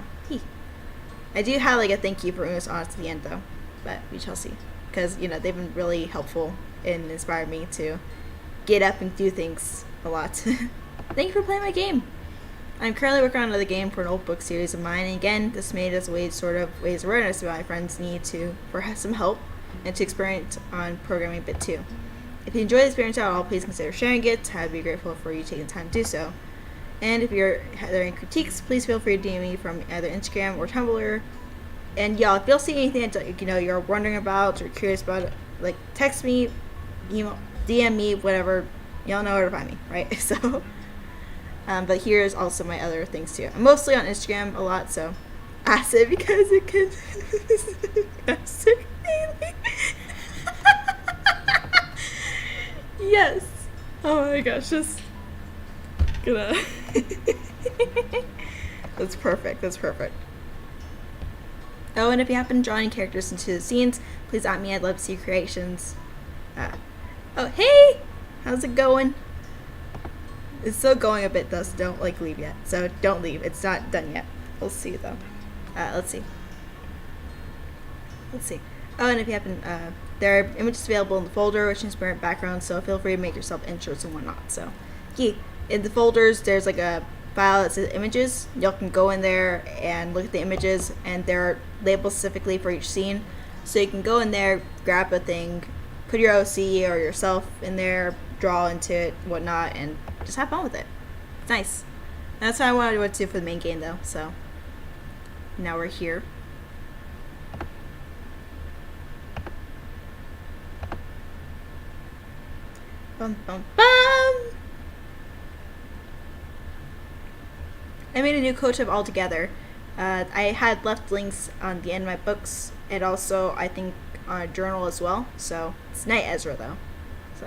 I do have like a thank you for honest at the end though, but we shall see, because you know they've been really helpful and inspired me to get up and do things a lot. Thank you for playing my game. I'm currently working on another game for an old book series of mine, and again, this made as a way to raise awareness about my friends' need for some help and to experiment on programming a bit too. If you enjoy the experience at all, please consider sharing it. I'd be grateful for you taking the time to do so. And if there are any critiques, please feel free to DM me from either Instagram or Tumblr. And yeah, if you'll see anything that you're wondering about or curious about, like text me, email, DM me, whatever. Y'all know where to find me, right? So. But here's also my other things too. I'm mostly on Instagram a lot, so acid because it can Yes. Oh my gosh, just gonna That's perfect. Oh, and if you happen to draw any characters into the scenes, please at me. I'd love to see your creations. Oh, hey! How's it going? It's still going a bit though, so don't leave yet. So don't leave. It's not done yet. We'll see though. Let's see. Oh, and if you happen, there are images available in the folder, which is transparent background, so feel free to make yourself intros and whatnot. So, in the folders, there's like a file that says images. Y'all can go in there and look at the images, and there are labels specifically for each scene. So you can go in there, grab a thing, put your OC or yourself in there, draw into it, whatnot, and just have fun with it. It's nice. And that's what I wanted to do for the main game though, so now we're here. Bum bum bum! I made a new code tab altogether. I had left links on the end of my books, and also I think on a journal as well. So it's Night Ezra though. So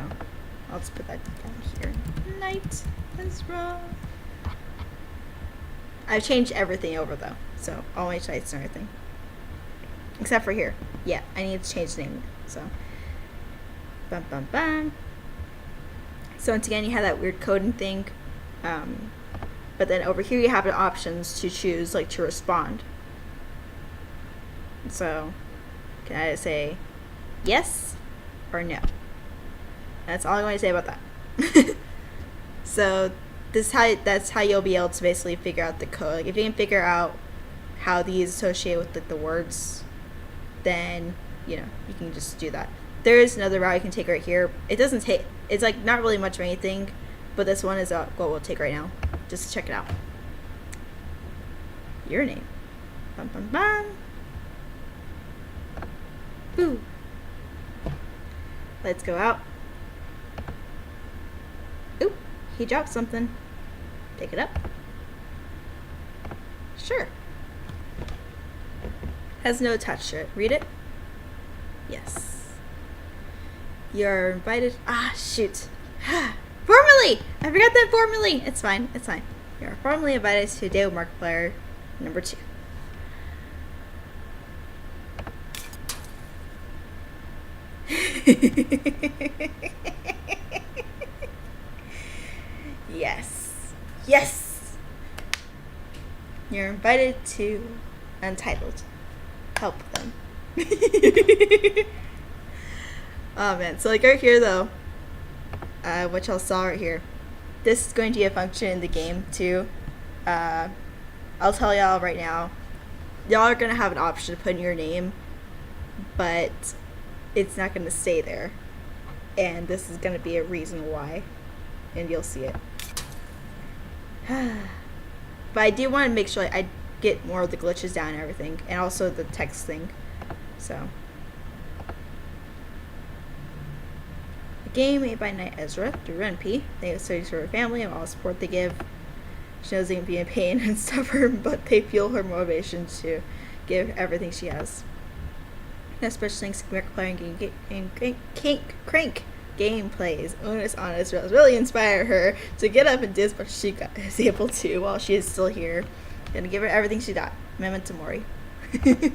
I'll just put that down here. Night Ezra. I've changed everything over though, so all my sites and everything, except for here. Yeah, I need to change the name. So bum bum bum. So once again, you have that weird coding thing, but then over here you have the options to choose, like to respond. So can I say yes or no? That's all I'm going to say about that. So that's how you'll be able to basically figure out the code. Like if you can figure out how these associate with the words, then you can just do that. There is another route you can take right here. It doesn't take, it's like not really much of anything, but this one is what we'll take right now. Just check it out. Your name. Bum bum bum. Boo. Let's go out. Oop, he dropped something. Pick it up. Sure. Has no attached to it. Read it. Yes. You're invited. Ah, shoot. Formally! I forgot that formally. It's fine. You're formally invited to Day with Markiplier number 2. Yes. Yes! You're invited to Untitled. Help them. Oh man, so like right here though, which y'all saw right here, this is going to be a function in the game too. I'll tell y'all right now, y'all are gonna have an option to put in your name, but it's not gonna stay there. And this is gonna be a reason why. And you'll see it. But I do want to make sure I get more of the glitches down and everything. And also the text thing. So. A game made by Knight Ezra through NP. They have studies for her family and all the support they give. She knows they can be in pain and stubborn, but they fuel her motivation to give everything she has. Especially thanks to Markiplier and Crank gameplays. Onus on Israel really inspire her to get up and do as much as she is able to while she is still here. Gonna give her everything she got. Memento Mori. Here's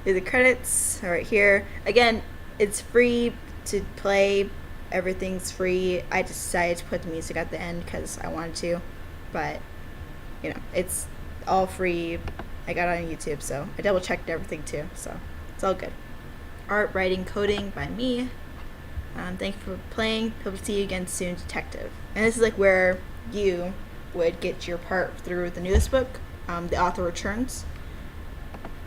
the credits right here. Again, it's free to play. Everything's free. I decided to put the music at the end because I wanted to, but you know, it's all free. I got it on YouTube, so I double checked everything too, so it's all good. Art, writing, coding by me. Thank you for playing. Hope to see you again soon, Detective. And this is like where you would get your part through the newest book, The Author Returns.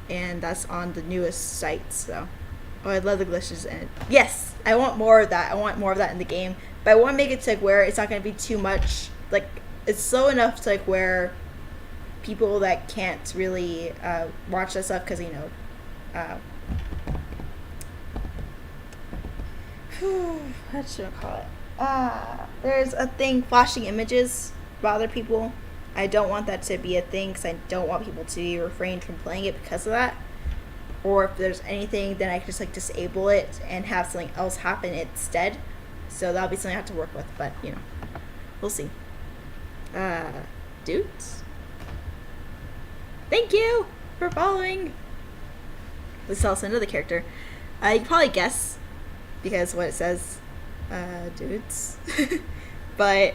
And that's on the newest site, so. Oh, I love the glitches in it. Yes! I want more of that. I want more of that in the game. But I want to make it to like where it's not going to be too much. Like, it's slow enough to like where people that can't really watch that stuff because, you know, what should I call it? There's a thing, flashing images bother people. I don't want that to be a thing because I don't want people to refrain from playing it because of that. Or if there's anything, then I can just like disable it and have something else happen instead. So that'll be something I have to work with, but you know, we'll see. Dudes, thank you for following. This is also another character. You can probably guess because what it says, dudes. But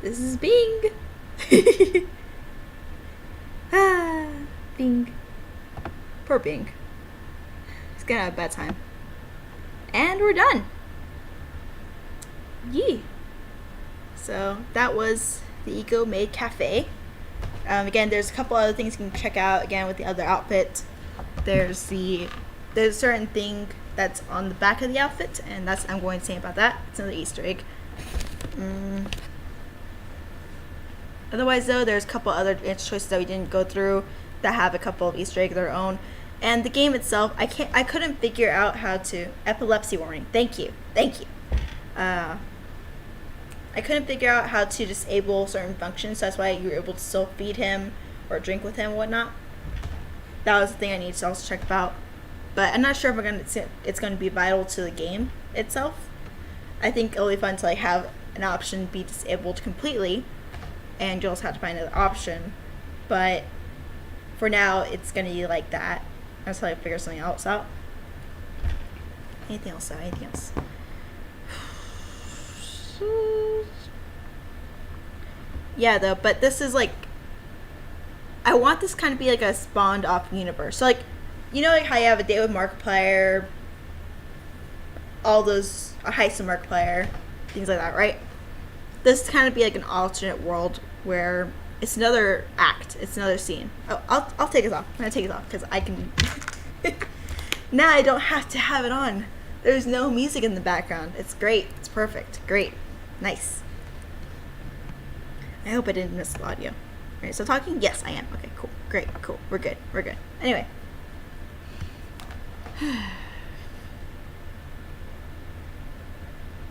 this is Bing. Bing. Poor Bing. He's gonna have a bad time. And we're done. Yee. So that was the Eco Made Cafe. Again, there's a couple other things you can check out. Again, with the other outfit, there's a certain thing that's on the back of the outfit, and that's I'm going to say about that. It's another Easter egg. Otherwise, though, there's a couple other choices that we didn't go through that have a couple of Easter eggs of their own. And the game itself, I couldn't figure out how to epilepsy warning. Thank you. I couldn't figure out how to disable certain functions. So that's why you were able to still feed him or drink with him and whatnot. That was the thing I needed to also check about. But I'm not sure if it's going to be vital to the game itself. I think it'll be fun to like have an option be disabled completely, and you'll also have to find another option. But for now, it's going to be like that until I figure something else out. Anything else? Yeah, though, but this is like, I want this kind of be like a spawned off universe. So like, you know, like how you have a date with Markiplier, all those, a heist with Markiplier, things like that, right? This kind of be like an alternate world where it's another act, it's another scene. Oh, I'll take this off. I'm gonna take it off because I can. Now I don't have to have it on. There's no music in the background. It's great. It's perfect. Great. Nice. I hope I didn't miss the audio. Alright, so talking? Yes, I am. Okay, cool. Great, cool. We're good. Anyway. I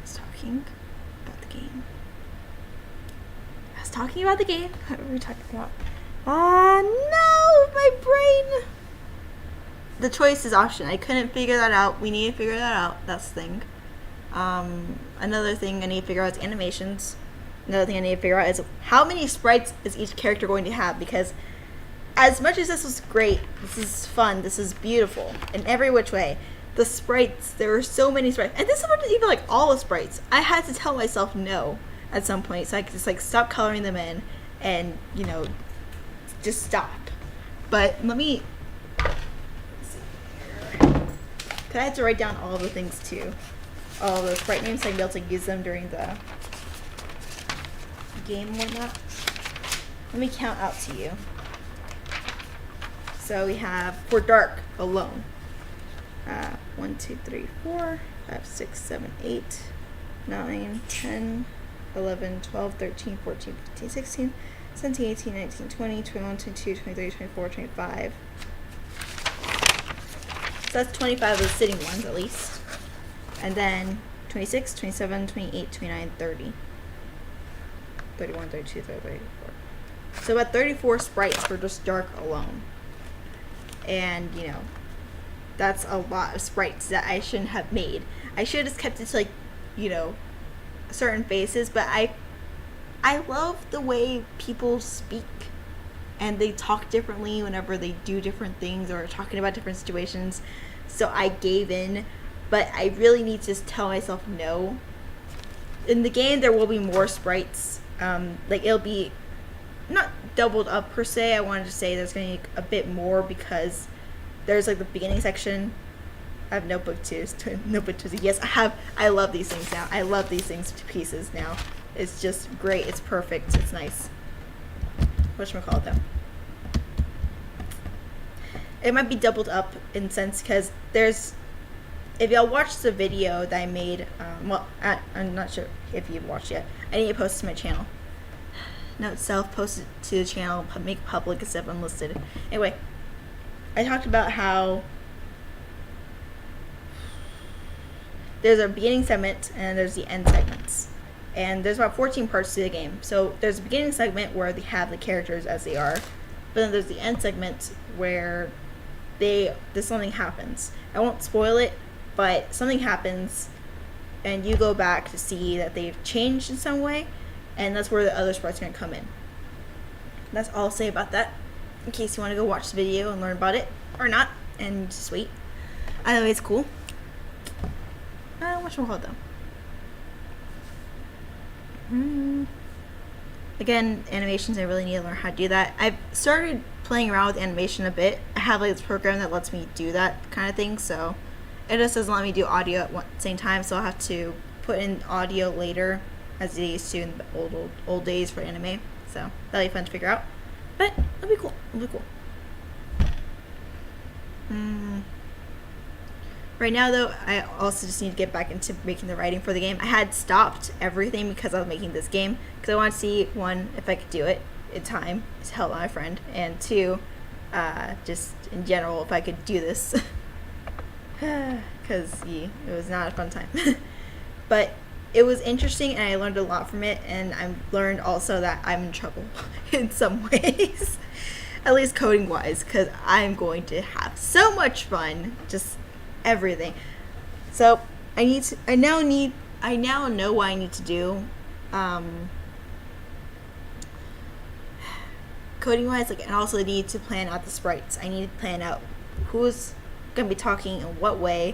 was talking about the game. What were we talking about? No! My brain! The choice is option. I couldn't figure that out. We need to figure that out. That's the thing. Another thing I need to figure out is animations. Another thing I need to figure out is how many sprites is each character going to have, because as much as this was great, this is fun, this is beautiful in every which way, the sprites, there were so many sprites, and this wasn't even like all the sprites. I had to tell myself no. at some point, so I could just like stop coloring them in and just stop. But let me see here. Cause I had to write down all the things too, all the sprite names, so I can be able to use them during the game and whatnot. Let me count out to you. So we have for dark alone. 1, 2, 3, 4, 5, 6, 7, 8, 9, 10, 11, 12, 13, 14, 15, 16, 17, 18, 19, 20, 21, 22, 23, 24, 25. So that's 25 of the sitting ones at least. And then 26, 27, 28, 29, 30. 31, 32, 33, 34. So about 34 sprites for just dark alone. And, that's a lot of sprites that I shouldn't have made. I should have just kept it to, like, certain faces, but I love the way people speak. And they talk differently whenever they do different things or are talking about different situations. So I gave in, but I really need to just tell myself no. In the game, there will be more sprites. Like, it'll be not doubled up per se. I wanted to say there's going to be a bit more because there's like the beginning section. I have notebook 2. Yes, I love these things now. I love these things to pieces now. It's just great. It's perfect. It's nice. Whatchamacallit though. It might be doubled up in sense because there's, if y'all watched the video that I made, I'm not sure if you've watched yet. I need to post it to my channel. Note self, post it to the channel, make public instead of unlisted. Anyway, I talked about how there's a beginning segment and there's the end segments. And there's about 14 parts to the game. So there's a beginning segment where they have the characters as they are. But then there's the end segment where something happens. I won't spoil it, but something happens and you go back to see that they've changed in some way. And that's where the other sprites are going to come in. That's all I'll say about that. In case you want to go watch the video and learn about it. Or not. And just wait. Either way, it's cool. Whatchamacallit though? Again, animations, I really need to learn how to do that. I've started playing around with animation a bit. I have like this program that lets me do that kind of thing. So it just doesn't let me do audio at the same time. So I'll have to put in audio later, as they used to in the old days for anime. So that'll be fun to figure out. But it'll be cool. Right now though, I also just need to get back into making the writing for the game. I had stopped everything because I was making this game. Because I want to see, one, if I could do it in time to help my friend. And two, just in general, if I could do this. Because it was not a fun time. But it was interesting and I learned a lot from it, and I learned also that I'm in trouble in some ways, at least coding wise, because I'm going to have so much fun, just everything. So I now know what I need to do, coding wise, like, and also need to plan out the sprites. I need to plan out who's gonna be talking in what way,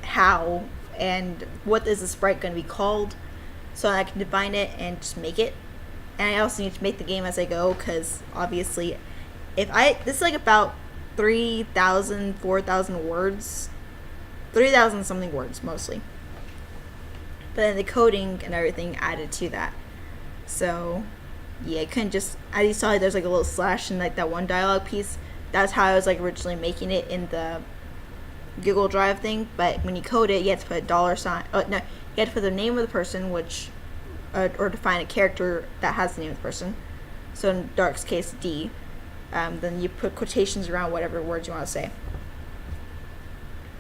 how, and what is the sprite going to be called, so I can define it and just make it. And I also need to make the game as I go, because obviously this is like about 3,000, 4,000 words, 3,000 something words mostly, but then the coding and everything added to that. So yeah, I couldn't just, as you saw, there's like a little slash in like that one dialogue piece. That's how I was like originally making it in the Google Drive thing, but when you code it, you have to put a $sign. Oh no, you have to put the name of the person, which, or define a character that has the name of the person. So in Dark's case, D. Then you put quotations around whatever words you want to say.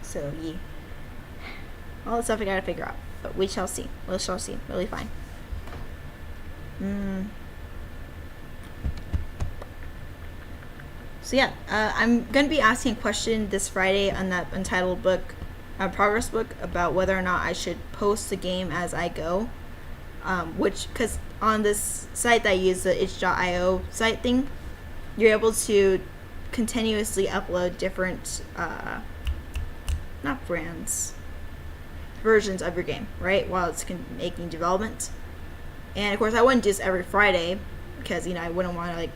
So yeah, all the stuff I gotta figure out, but we shall see. Really fine. So yeah, I'm going to be asking a question this Friday on that Untitled book, progress book, about whether or not I should post the game as I go. Because on this site that I use, the itch.io site thing, you're able to continuously upload different, not brands, versions of your game, right, while it's making development. And of course, I wouldn't do this every Friday because I wouldn't want to like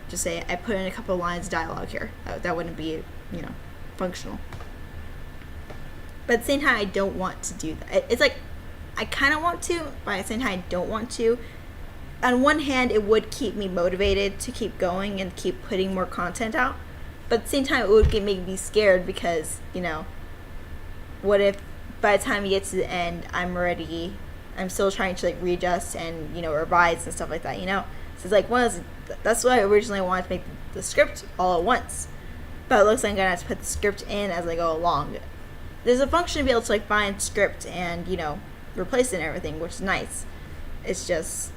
just say I put in a couple of lines of dialogue here. That wouldn't be functional. But at the same time, I don't want to do that. It's like I kind of want to, but at the same time, I don't want to. On one hand, it would keep me motivated to keep going and keep putting more content out. But at the same time, it would make me scared because, what if by the time you get to the end, I'm still trying to like readjust and, revise and stuff like that, So it's like that's why I originally wanted to make the script all at once. But it looks like I'm going to have to put the script in as I go along. There's a function to be able to like find script and, replace it and everything, which is nice. It's just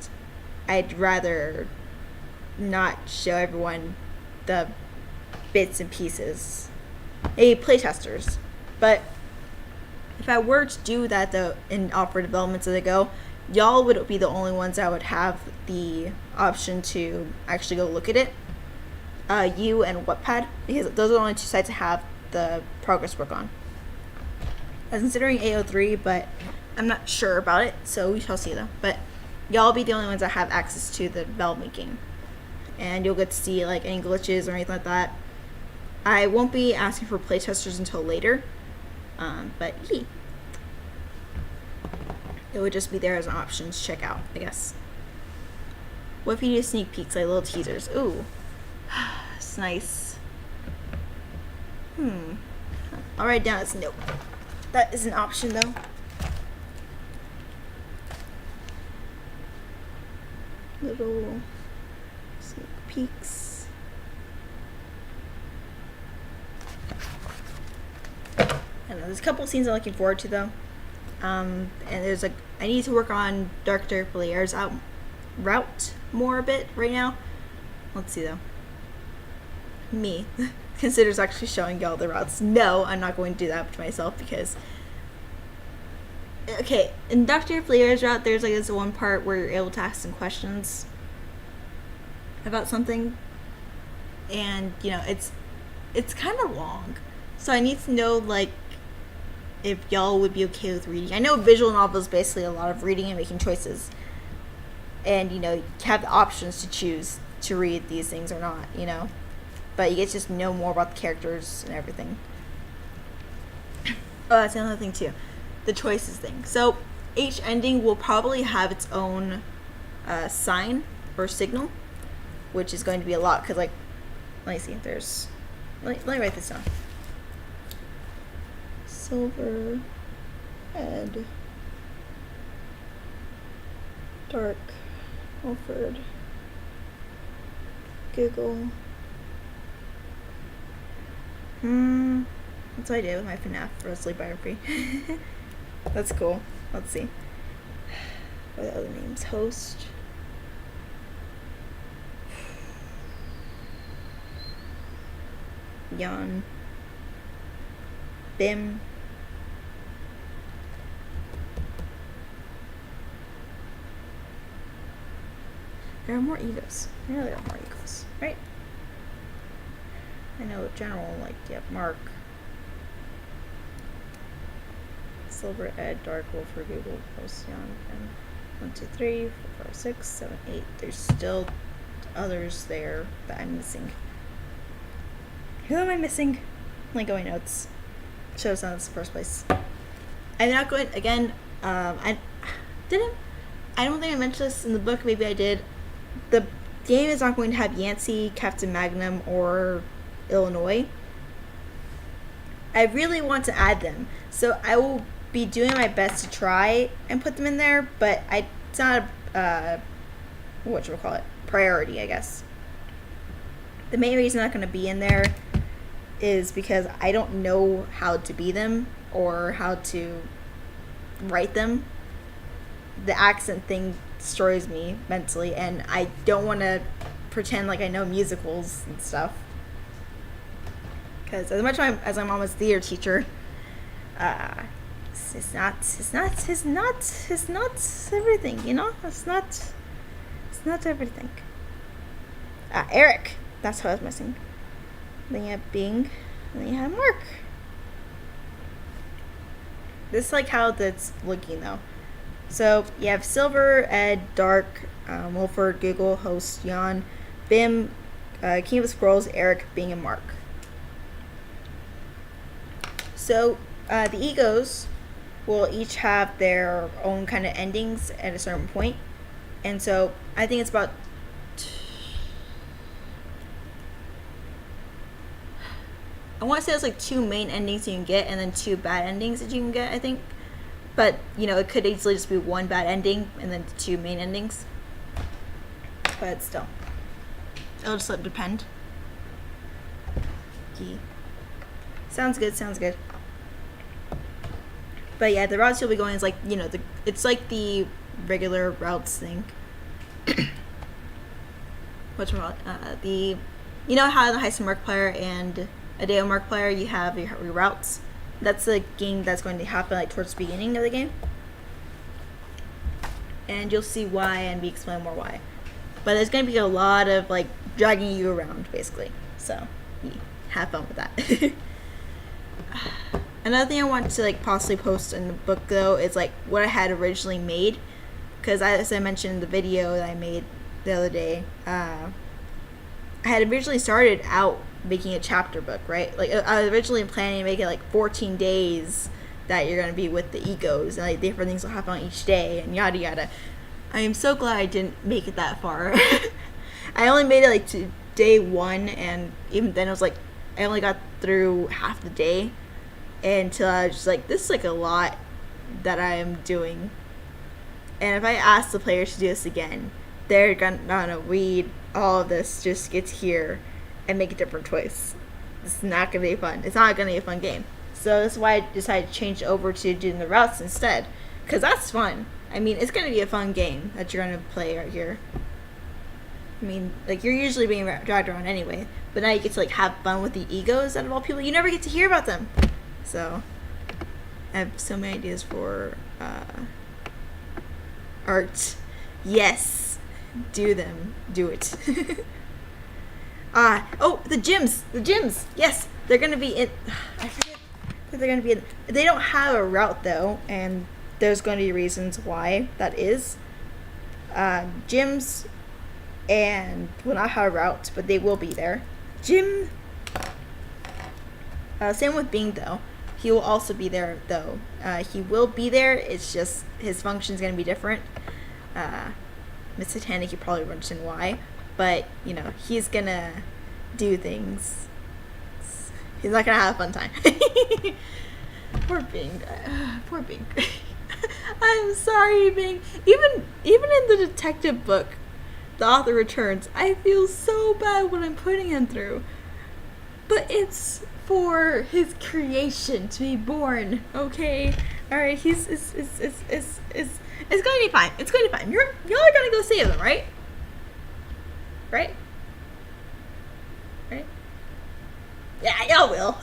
I'd rather not show everyone the bits and pieces. Maybe playtesters. But if I were to do that though and offer developments as I go, y'all would be the only ones that would have the option to actually go look at it. You and Wattpad, because those are the only two sites that have the progress book on. I was considering AO3, but I'm not sure about it, so we shall see though. But y'all be the only ones that have access to the development game. And you'll get to see like any glitches or anything like that. I won't be asking for playtesters until later. But it would just be there as an option to check out, I guess. What if you do sneak peeks, like little teasers? Ooh. It's nice. I'll write it down as nope. That is an option though. Little sneak peeks. I don't know, there's a couple scenes I'm looking forward to though. And I need to work on Dark Players out route more a bit right now. Let's see though. Me considers actually showing y'all the routes. No, I'm not going to do that to myself because okay, in Dr. Flair's route there's like this one part where you're able to ask some questions about something, and it's kind of long, so I need to know like if y'all would be okay with reading. I know visual novel is basically a lot of reading and making choices, and you have the options to choose to read these things or not, but you get to just know more about the characters and everything. Oh, that's another thing too, the choices thing. So each ending will probably have its own sign or signal, which is going to be a lot because like let me see, let me write this down. Silver, Ed, Dark, Wilford, Google. That's what I did with my FNAF Rosalie biography. That's cool. Let's see. What are the other names? Host. Jan. Bim. There are more egos. I know there are more egos, right? I know general, like, Mark. Silver, Ed, Dark, Wolfer, Google, Post, Young, and 1, 2, 3, 4, 5, 6, 7, 8. There's still others there that I'm missing. Who am I missing? Link going notes. Should have done this in the first place. I'm not going again. I don't think I mentioned this in the book. Maybe I did. The game is not going to have Yancey, Captain Magnum, or Illinois. I really want to add them, so I will be doing my best to try and put them in there. But it's not a priority, I guess. The main reason I'm not going to be in there is because I don't know how to be them or how to write them. The accent thing destroys me mentally, and I don't want to pretend like I know musicals and stuff. Because as much as I'm almost a theater teacher, it's not everything, It's not everything. Eric, that's who I was missing. Then you have Bing, and then you have Mark. This is like how that's looking though. So you have Silver, Ed, Dark, Wolford, Google, Host, Jan, Bim, King of the Scrolls, Eric, Bing, and Mark. So the egos will each have their own kind of endings at a certain point. And so I think it's about I want to say it's like 2 main endings you can get and then 2 bad endings that you can get, I think. But, it could easily just be 1 bad ending and then 2 main endings. But still. It'll just depend. Okay. Sounds good. But yeah, the routes you'll be going is like, it's like the regular routes thing. How in the Heist and Markiplier and Adeo Markiplier you have your routes? That's the game that's going to happen like towards the beginning of the game. And you'll see why and we explain more why. But there's going to be a lot of like dragging you around basically. So have fun with that. Another thing I want to like possibly post in the book though is like what I had originally made, because as I mentioned in the video that I made the other day, I had originally started out making a chapter book, right? Like I was originally planning to make it like 14 days that you're going to be with the egos and like different things will happen on each day and yada yada. I am so glad I didn't make it that far. I only made it like to day 1, and even then it was like I only got through half the day until I was just like, this is like a lot that I am doing. And if I ask the players to do this again, they're gonna read all of this, just get here and make a different choice. It's not gonna be fun. It's not gonna be a fun game. So that's why I decided to change over to doing the routes instead, because that's fun. I mean, it's gonna be a fun game that you're gonna play right here. I mean, like you're usually being dragged around anyway, but now you get to like have fun with the egos out of all people. You never get to hear about them. So I have so many ideas for art. Yes, do them. Do it. The gyms. Yes, they're gonna be in. I forget that they're gonna be in. They don't have a route though, and there's going to be reasons why that is. Gyms and will not have a route, but they will be there. Same with Bing though. He will also be there though. He will be there. It's just his function is going to be different. Miss Titanic, you probably understand why, but he's gonna do things. He's not gonna have a fun time. Poor Bing. Poor Bing. I'm sorry, Bing. Even in the detective book, The Author Returns, I feel so bad what I'm putting him through. But it's for his creation to be born, okay? Alright, it's gonna be fine. It's gonna be fine. Y'all are gonna go save them, right? Right? Right? Yeah, y'all will.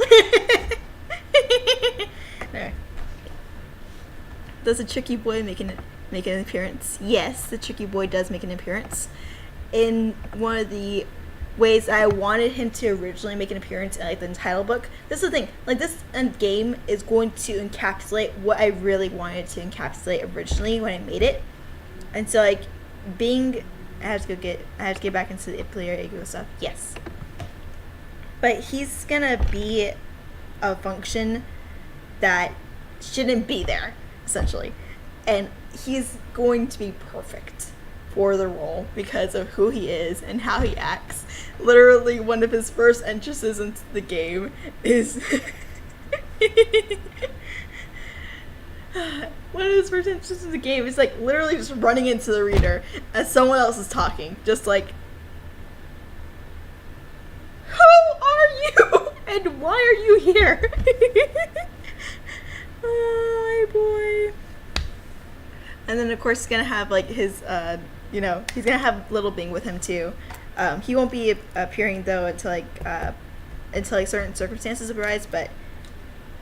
Alright. Does the tricky boy make an appearance? Yes, the tricky boy does make an appearance. In one of the ways I wanted him to originally make an appearance in like the title book. This is the thing. Like this game is going to encapsulate what I really wanted to encapsulate originally when I made it. And so like I have to get back into the player ego stuff. Yes. But he's gonna be a function that shouldn't be there, essentially. And he's going to be perfect for the role because of who he is and how he acts. Literally, one of his first entrances into the game is like literally just running into the reader as someone else is talking, just like, who are you and why are you here? Oh boy. And then of course he's gonna have like his he's gonna have Little Bing with him too. He won't be appearing though until certain circumstances arise, but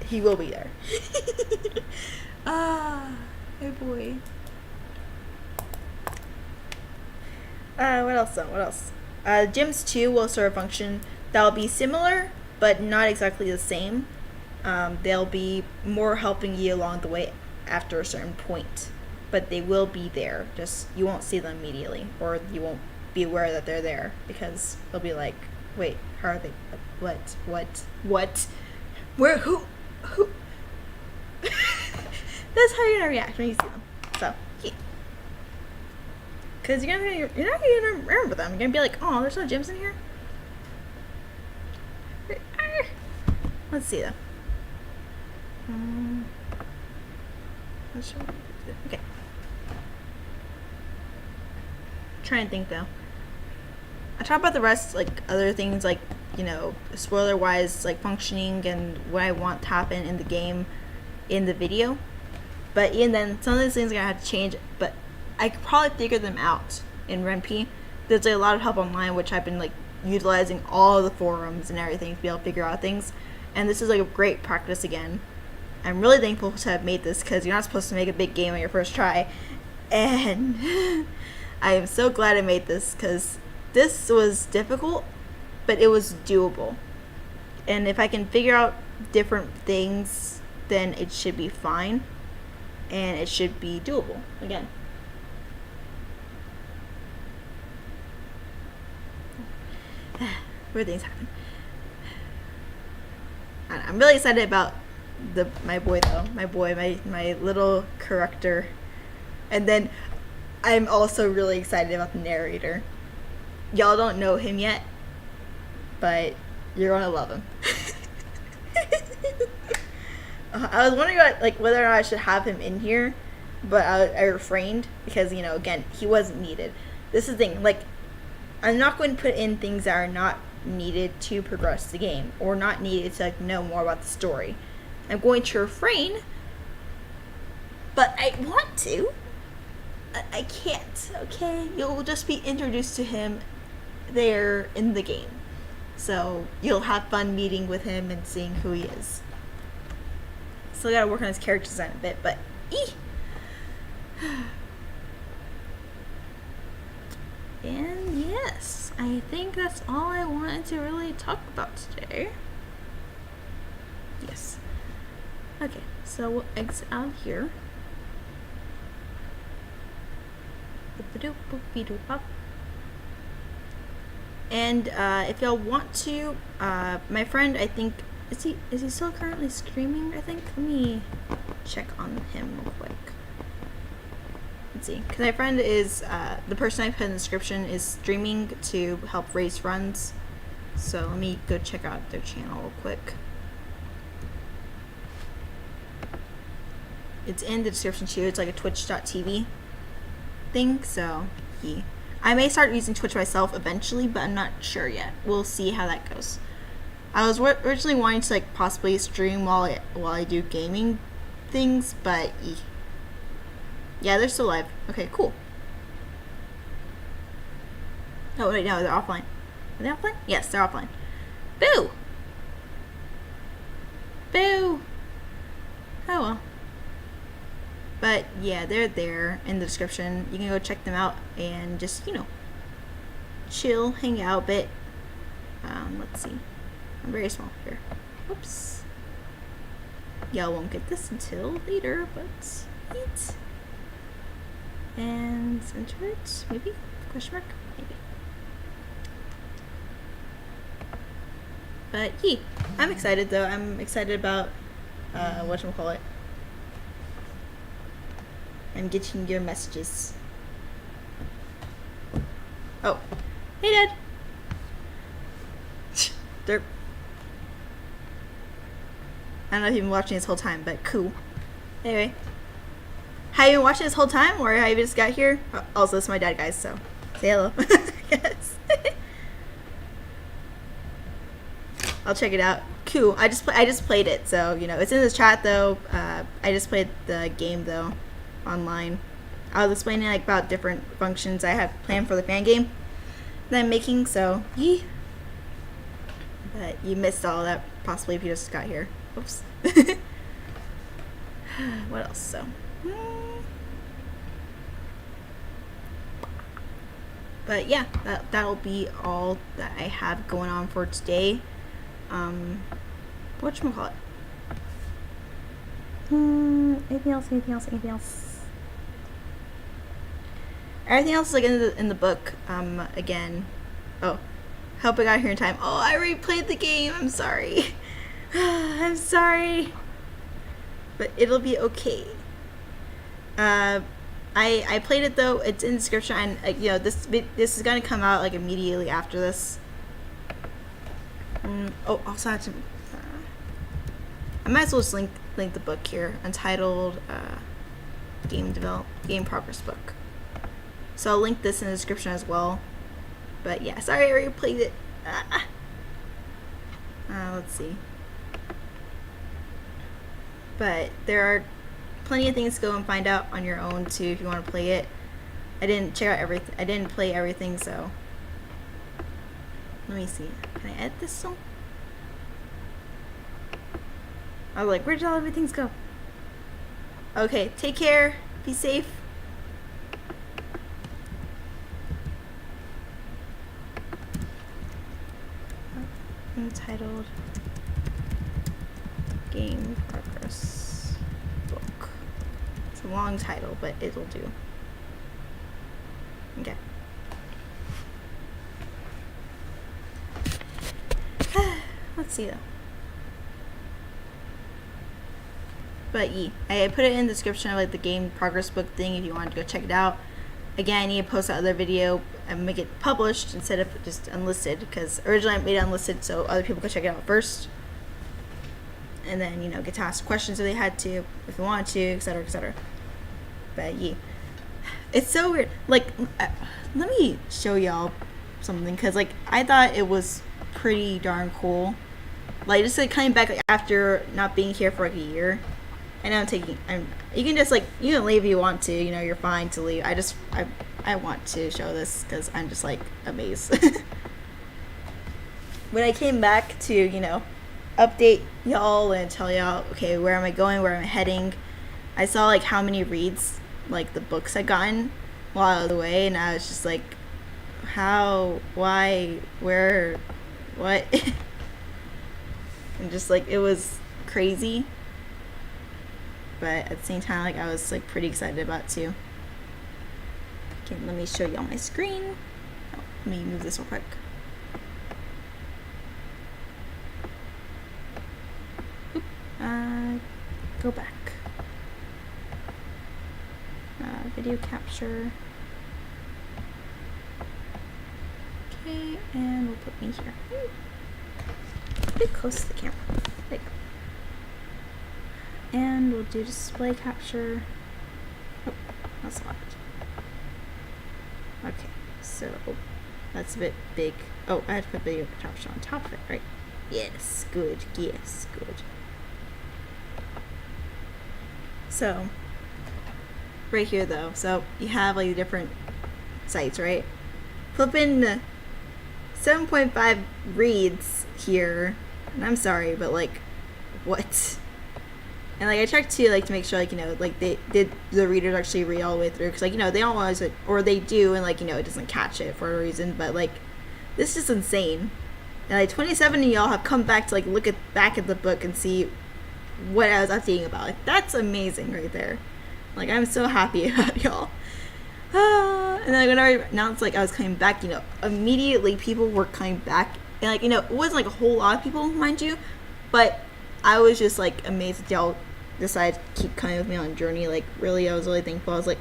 he will be there. Oh boy. What else? Gyms 2 will serve a function that will be similar, but not exactly the same. They'll be more helping you along the way after a certain point. but they will be there. Just you won't see them immediately, or you won't be aware that they're there because they'll be like, wait, how are they? What? Where? Who? That's how you're gonna react when you see them. So, yeah. Because you're not gonna remember them. You're gonna be like, oh, there's no gyms in here. Let's see though. Okay. Trying to think though. I talk about the rest, like other things, like, you know, spoiler wise, like functioning and what I want to happen in the game, in the video. But even then, some of these things are gonna have to change. But I could probably figure them out in RenP. There's like a lot of help online, which I've been like utilizing all the forums and everything to be able to figure out things. And this is like a great practice again. I'm really thankful to have made this because you're not supposed to make a big game on your first try. And I am so glad I made this because this was difficult, but it was doable. And if I can figure out different things, then it should be fine. And it should be doable again. Weird things happen. I'm really excited about my boy though. My little character. And then I'm also really excited about the narrator. Y'all don't know him yet, but you're gonna love him. I was wondering about, like, whether or not I should have him in here, but I refrained because, you know, again, he wasn't needed. This is the thing, like, I'm not going to put in things that are not needed to progress the game or not needed to, like, know more about the story. I'm going to refrain, but I want to. I can't, okay? You'll just be introduced to him there in the game. So you'll have fun meeting with him and seeing who he is. Still gotta work on his character design a bit, but And yes, I think that's all I wanted to really talk about today. Yes. Okay, so we'll exit out of here. And if y'all want to, my friend, I think, is he still currently streaming? I think. Let me check on him real quick. Let's see, because my friend is the person I put in the description is streaming to help raise funds. So let me go check out their channel real quick. It's in the description too. It's like a twitch.tv thing. So I may start using Twitch myself eventually, but I'm not sure yet. We'll see how that goes. I was originally wanting to like possibly stream while I do gaming things, but yeah, they're still live. Okay, cool. Oh wait, no, they're offline. Are they offline? Yes, they're offline. Boo! Boo! Oh well. But yeah, they're there in the description. You can go check them out and just, you know, chill, hang out a bit. Let's see. I'm very small here. Oops. Y'all won't get this until later, but neat. And center it, maybe? Question mark? Maybe. But I'm excited though. I'm excited about whatchamacallit. I'm getting your messages. Oh. Hey, Dad. Derp. I don't know if you've been watching this whole time, but cool. Anyway. Have you been watching this whole time, or have you just got here? Also, it's my dad, guys, so say hello. Yes. I'll check it out. Cool. I just played it, so, you know, it's in the chat, though. I just played the game, though. Online. I was explaining like about different functions I have planned for the fan game that I'm making, so but you missed all that possibly if you just got here. Oops. What else? So but yeah, that'll be all that I have going on for today. Whatchamacallit? Anything else? Everything else is like in the book. Again, oh, hope I got here in time. Oh, I already played the game. I'm sorry. I'm sorry, but it'll be okay. I played it though. It's in the description, and you know this is gonna come out like immediately after this. Oh, also I have to. I might as well just link the book here, Untitled Game Progress Book. So I'll link this in the description as well. But yeah, sorry I already played it. Let's see. But there are plenty of things to go and find out on your own too if you want to play it. I didn't check out everything. I didn't play everything, so let me see. Can I edit this song? I was like, where did all everything go? Okay, take care. Be safe. Untitled Game Progress Book. It's a long title, but it'll do. Okay. Let's see though. But yeah, I put it in the description of like the game progress book thing if you wanted to go check it out. Again, I need to post that other video and make it published instead of just unlisted, because originally I made it unlisted so other people could check it out first. And then, you know, get to ask questions if they had to, if they wanted to, etc., etc. But yeah, it's so weird. Like, let me show y'all something, because like I thought it was pretty darn cool. Like just like coming back like, after not being here for like a year. I know you can just like, you can leave if you want to, you know, you're fine to leave. I want to show this because I'm just like amazed. When I came back to, you know, update y'all and tell y'all, okay, where am I going, where am I heading, I saw like how many reads like the books I'd gotten while I was away, and I was just like, how, why, where, what? And just like, it was crazy. But at the same time, like I was like pretty excited about it too. Okay, let me show y'all my screen. Oh, let me move this real quick. Oop. Go back. Video capture. Okay, and we'll put me here. A bit close to the camera. There you go. And we'll do display capture. Oh, that's a lot. Okay, so that's a bit big. Oh, I had to put video capture on top of it, right? Yes, good. Yes, good. So, right here though, so you have like different sites, right? Flipping 7.5 reads here, and I'm sorry, but like, what? And like I checked too, like to make sure, like, you know, like the readers actually read all the way through, because like, you know, they don't want to, or they do, and like, you know, it doesn't catch it for a reason. But like, this is insane. And like 27 of y'all have come back to like look back at the book and see what I was updating about. Like that's amazing right there. Like I'm so happy about y'all. And then when I announced like I was coming back, you know, immediately people were coming back, and like, you know, it wasn't like a whole lot of people, mind you, but I was just like amazed that y'all decided to keep coming with me on a journey. Like really, I was really thankful. I was like,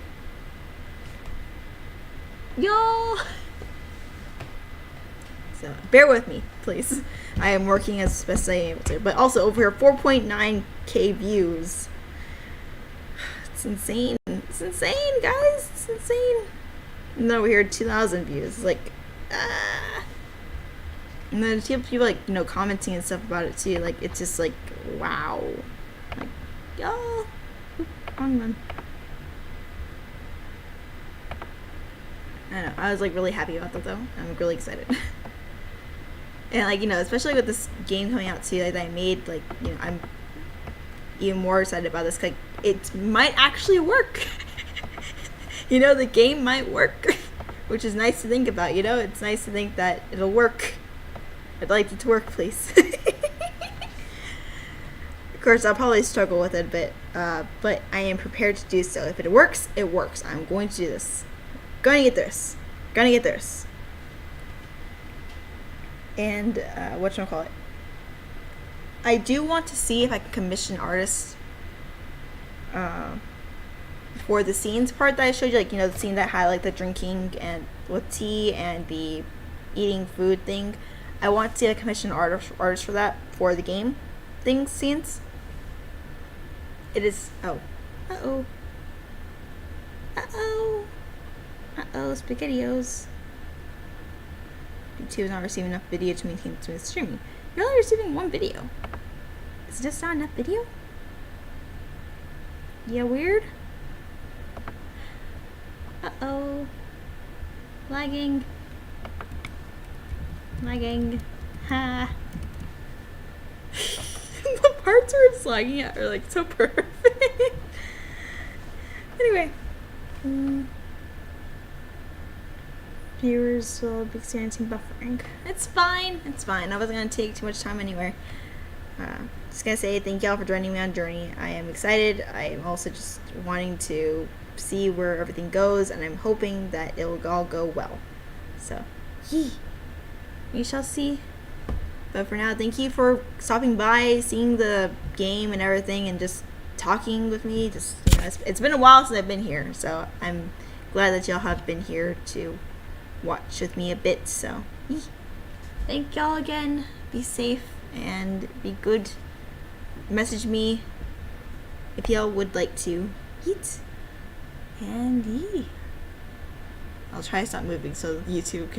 y'all. So bear with me, please. I am working as best I am able to, but also over here 4.9k views. It's insane. It's insane, guys. It's insane. And then over here 2,000 views. It's like, and then people like, you know, commenting and stuff about it too. Like it's just like, wow. Like, y'all. Wrong one. I don't know. I was like really happy about that though. I'm really excited. And like, you know, especially with this game coming out too, like that I made, like, you know, I'm even more excited about this. Like it might actually work. You know, the game might work, which is nice to think about. You know, it's nice to think that it'll work. I'd like it to work, please. Of course, I'll probably struggle with it a bit, but I am prepared to do so. If it works, it works. I'm going to do this. Gonna get this. Gonna get this. And whatchamacallit. I do want to see if I can commission artists for the scenes part that I showed you, like, you know, the scene that had like the drinking and with tea and the eating food thing. I want to see a commission artist for that, for the game things scenes. It is spaghettios. YouTube is not receiving enough video to maintain smooth streaming. You're only receiving one video. Is this not enough video? Yeah, weird. Lagging. Ha. The parts where it's lagging at are like so perfect. Anyway. Viewers will be experiencing buffering. It's fine. I wasn't going to take too much time anyway. Just going to say thank y'all for joining me on Journey. I am excited. I am also just wanting to see where everything goes, and I'm hoping that it will all go well. So, we shall see. But for now, thank you for stopping by, seeing the game and everything, and just talking with me. Just, you know, it's been a while since I've been here, so I'm glad that y'all have been here to watch with me a bit. So thank y'all again. Be safe and be good. Message me if y'all would like to eat. And I'll try to stop moving so YouTube can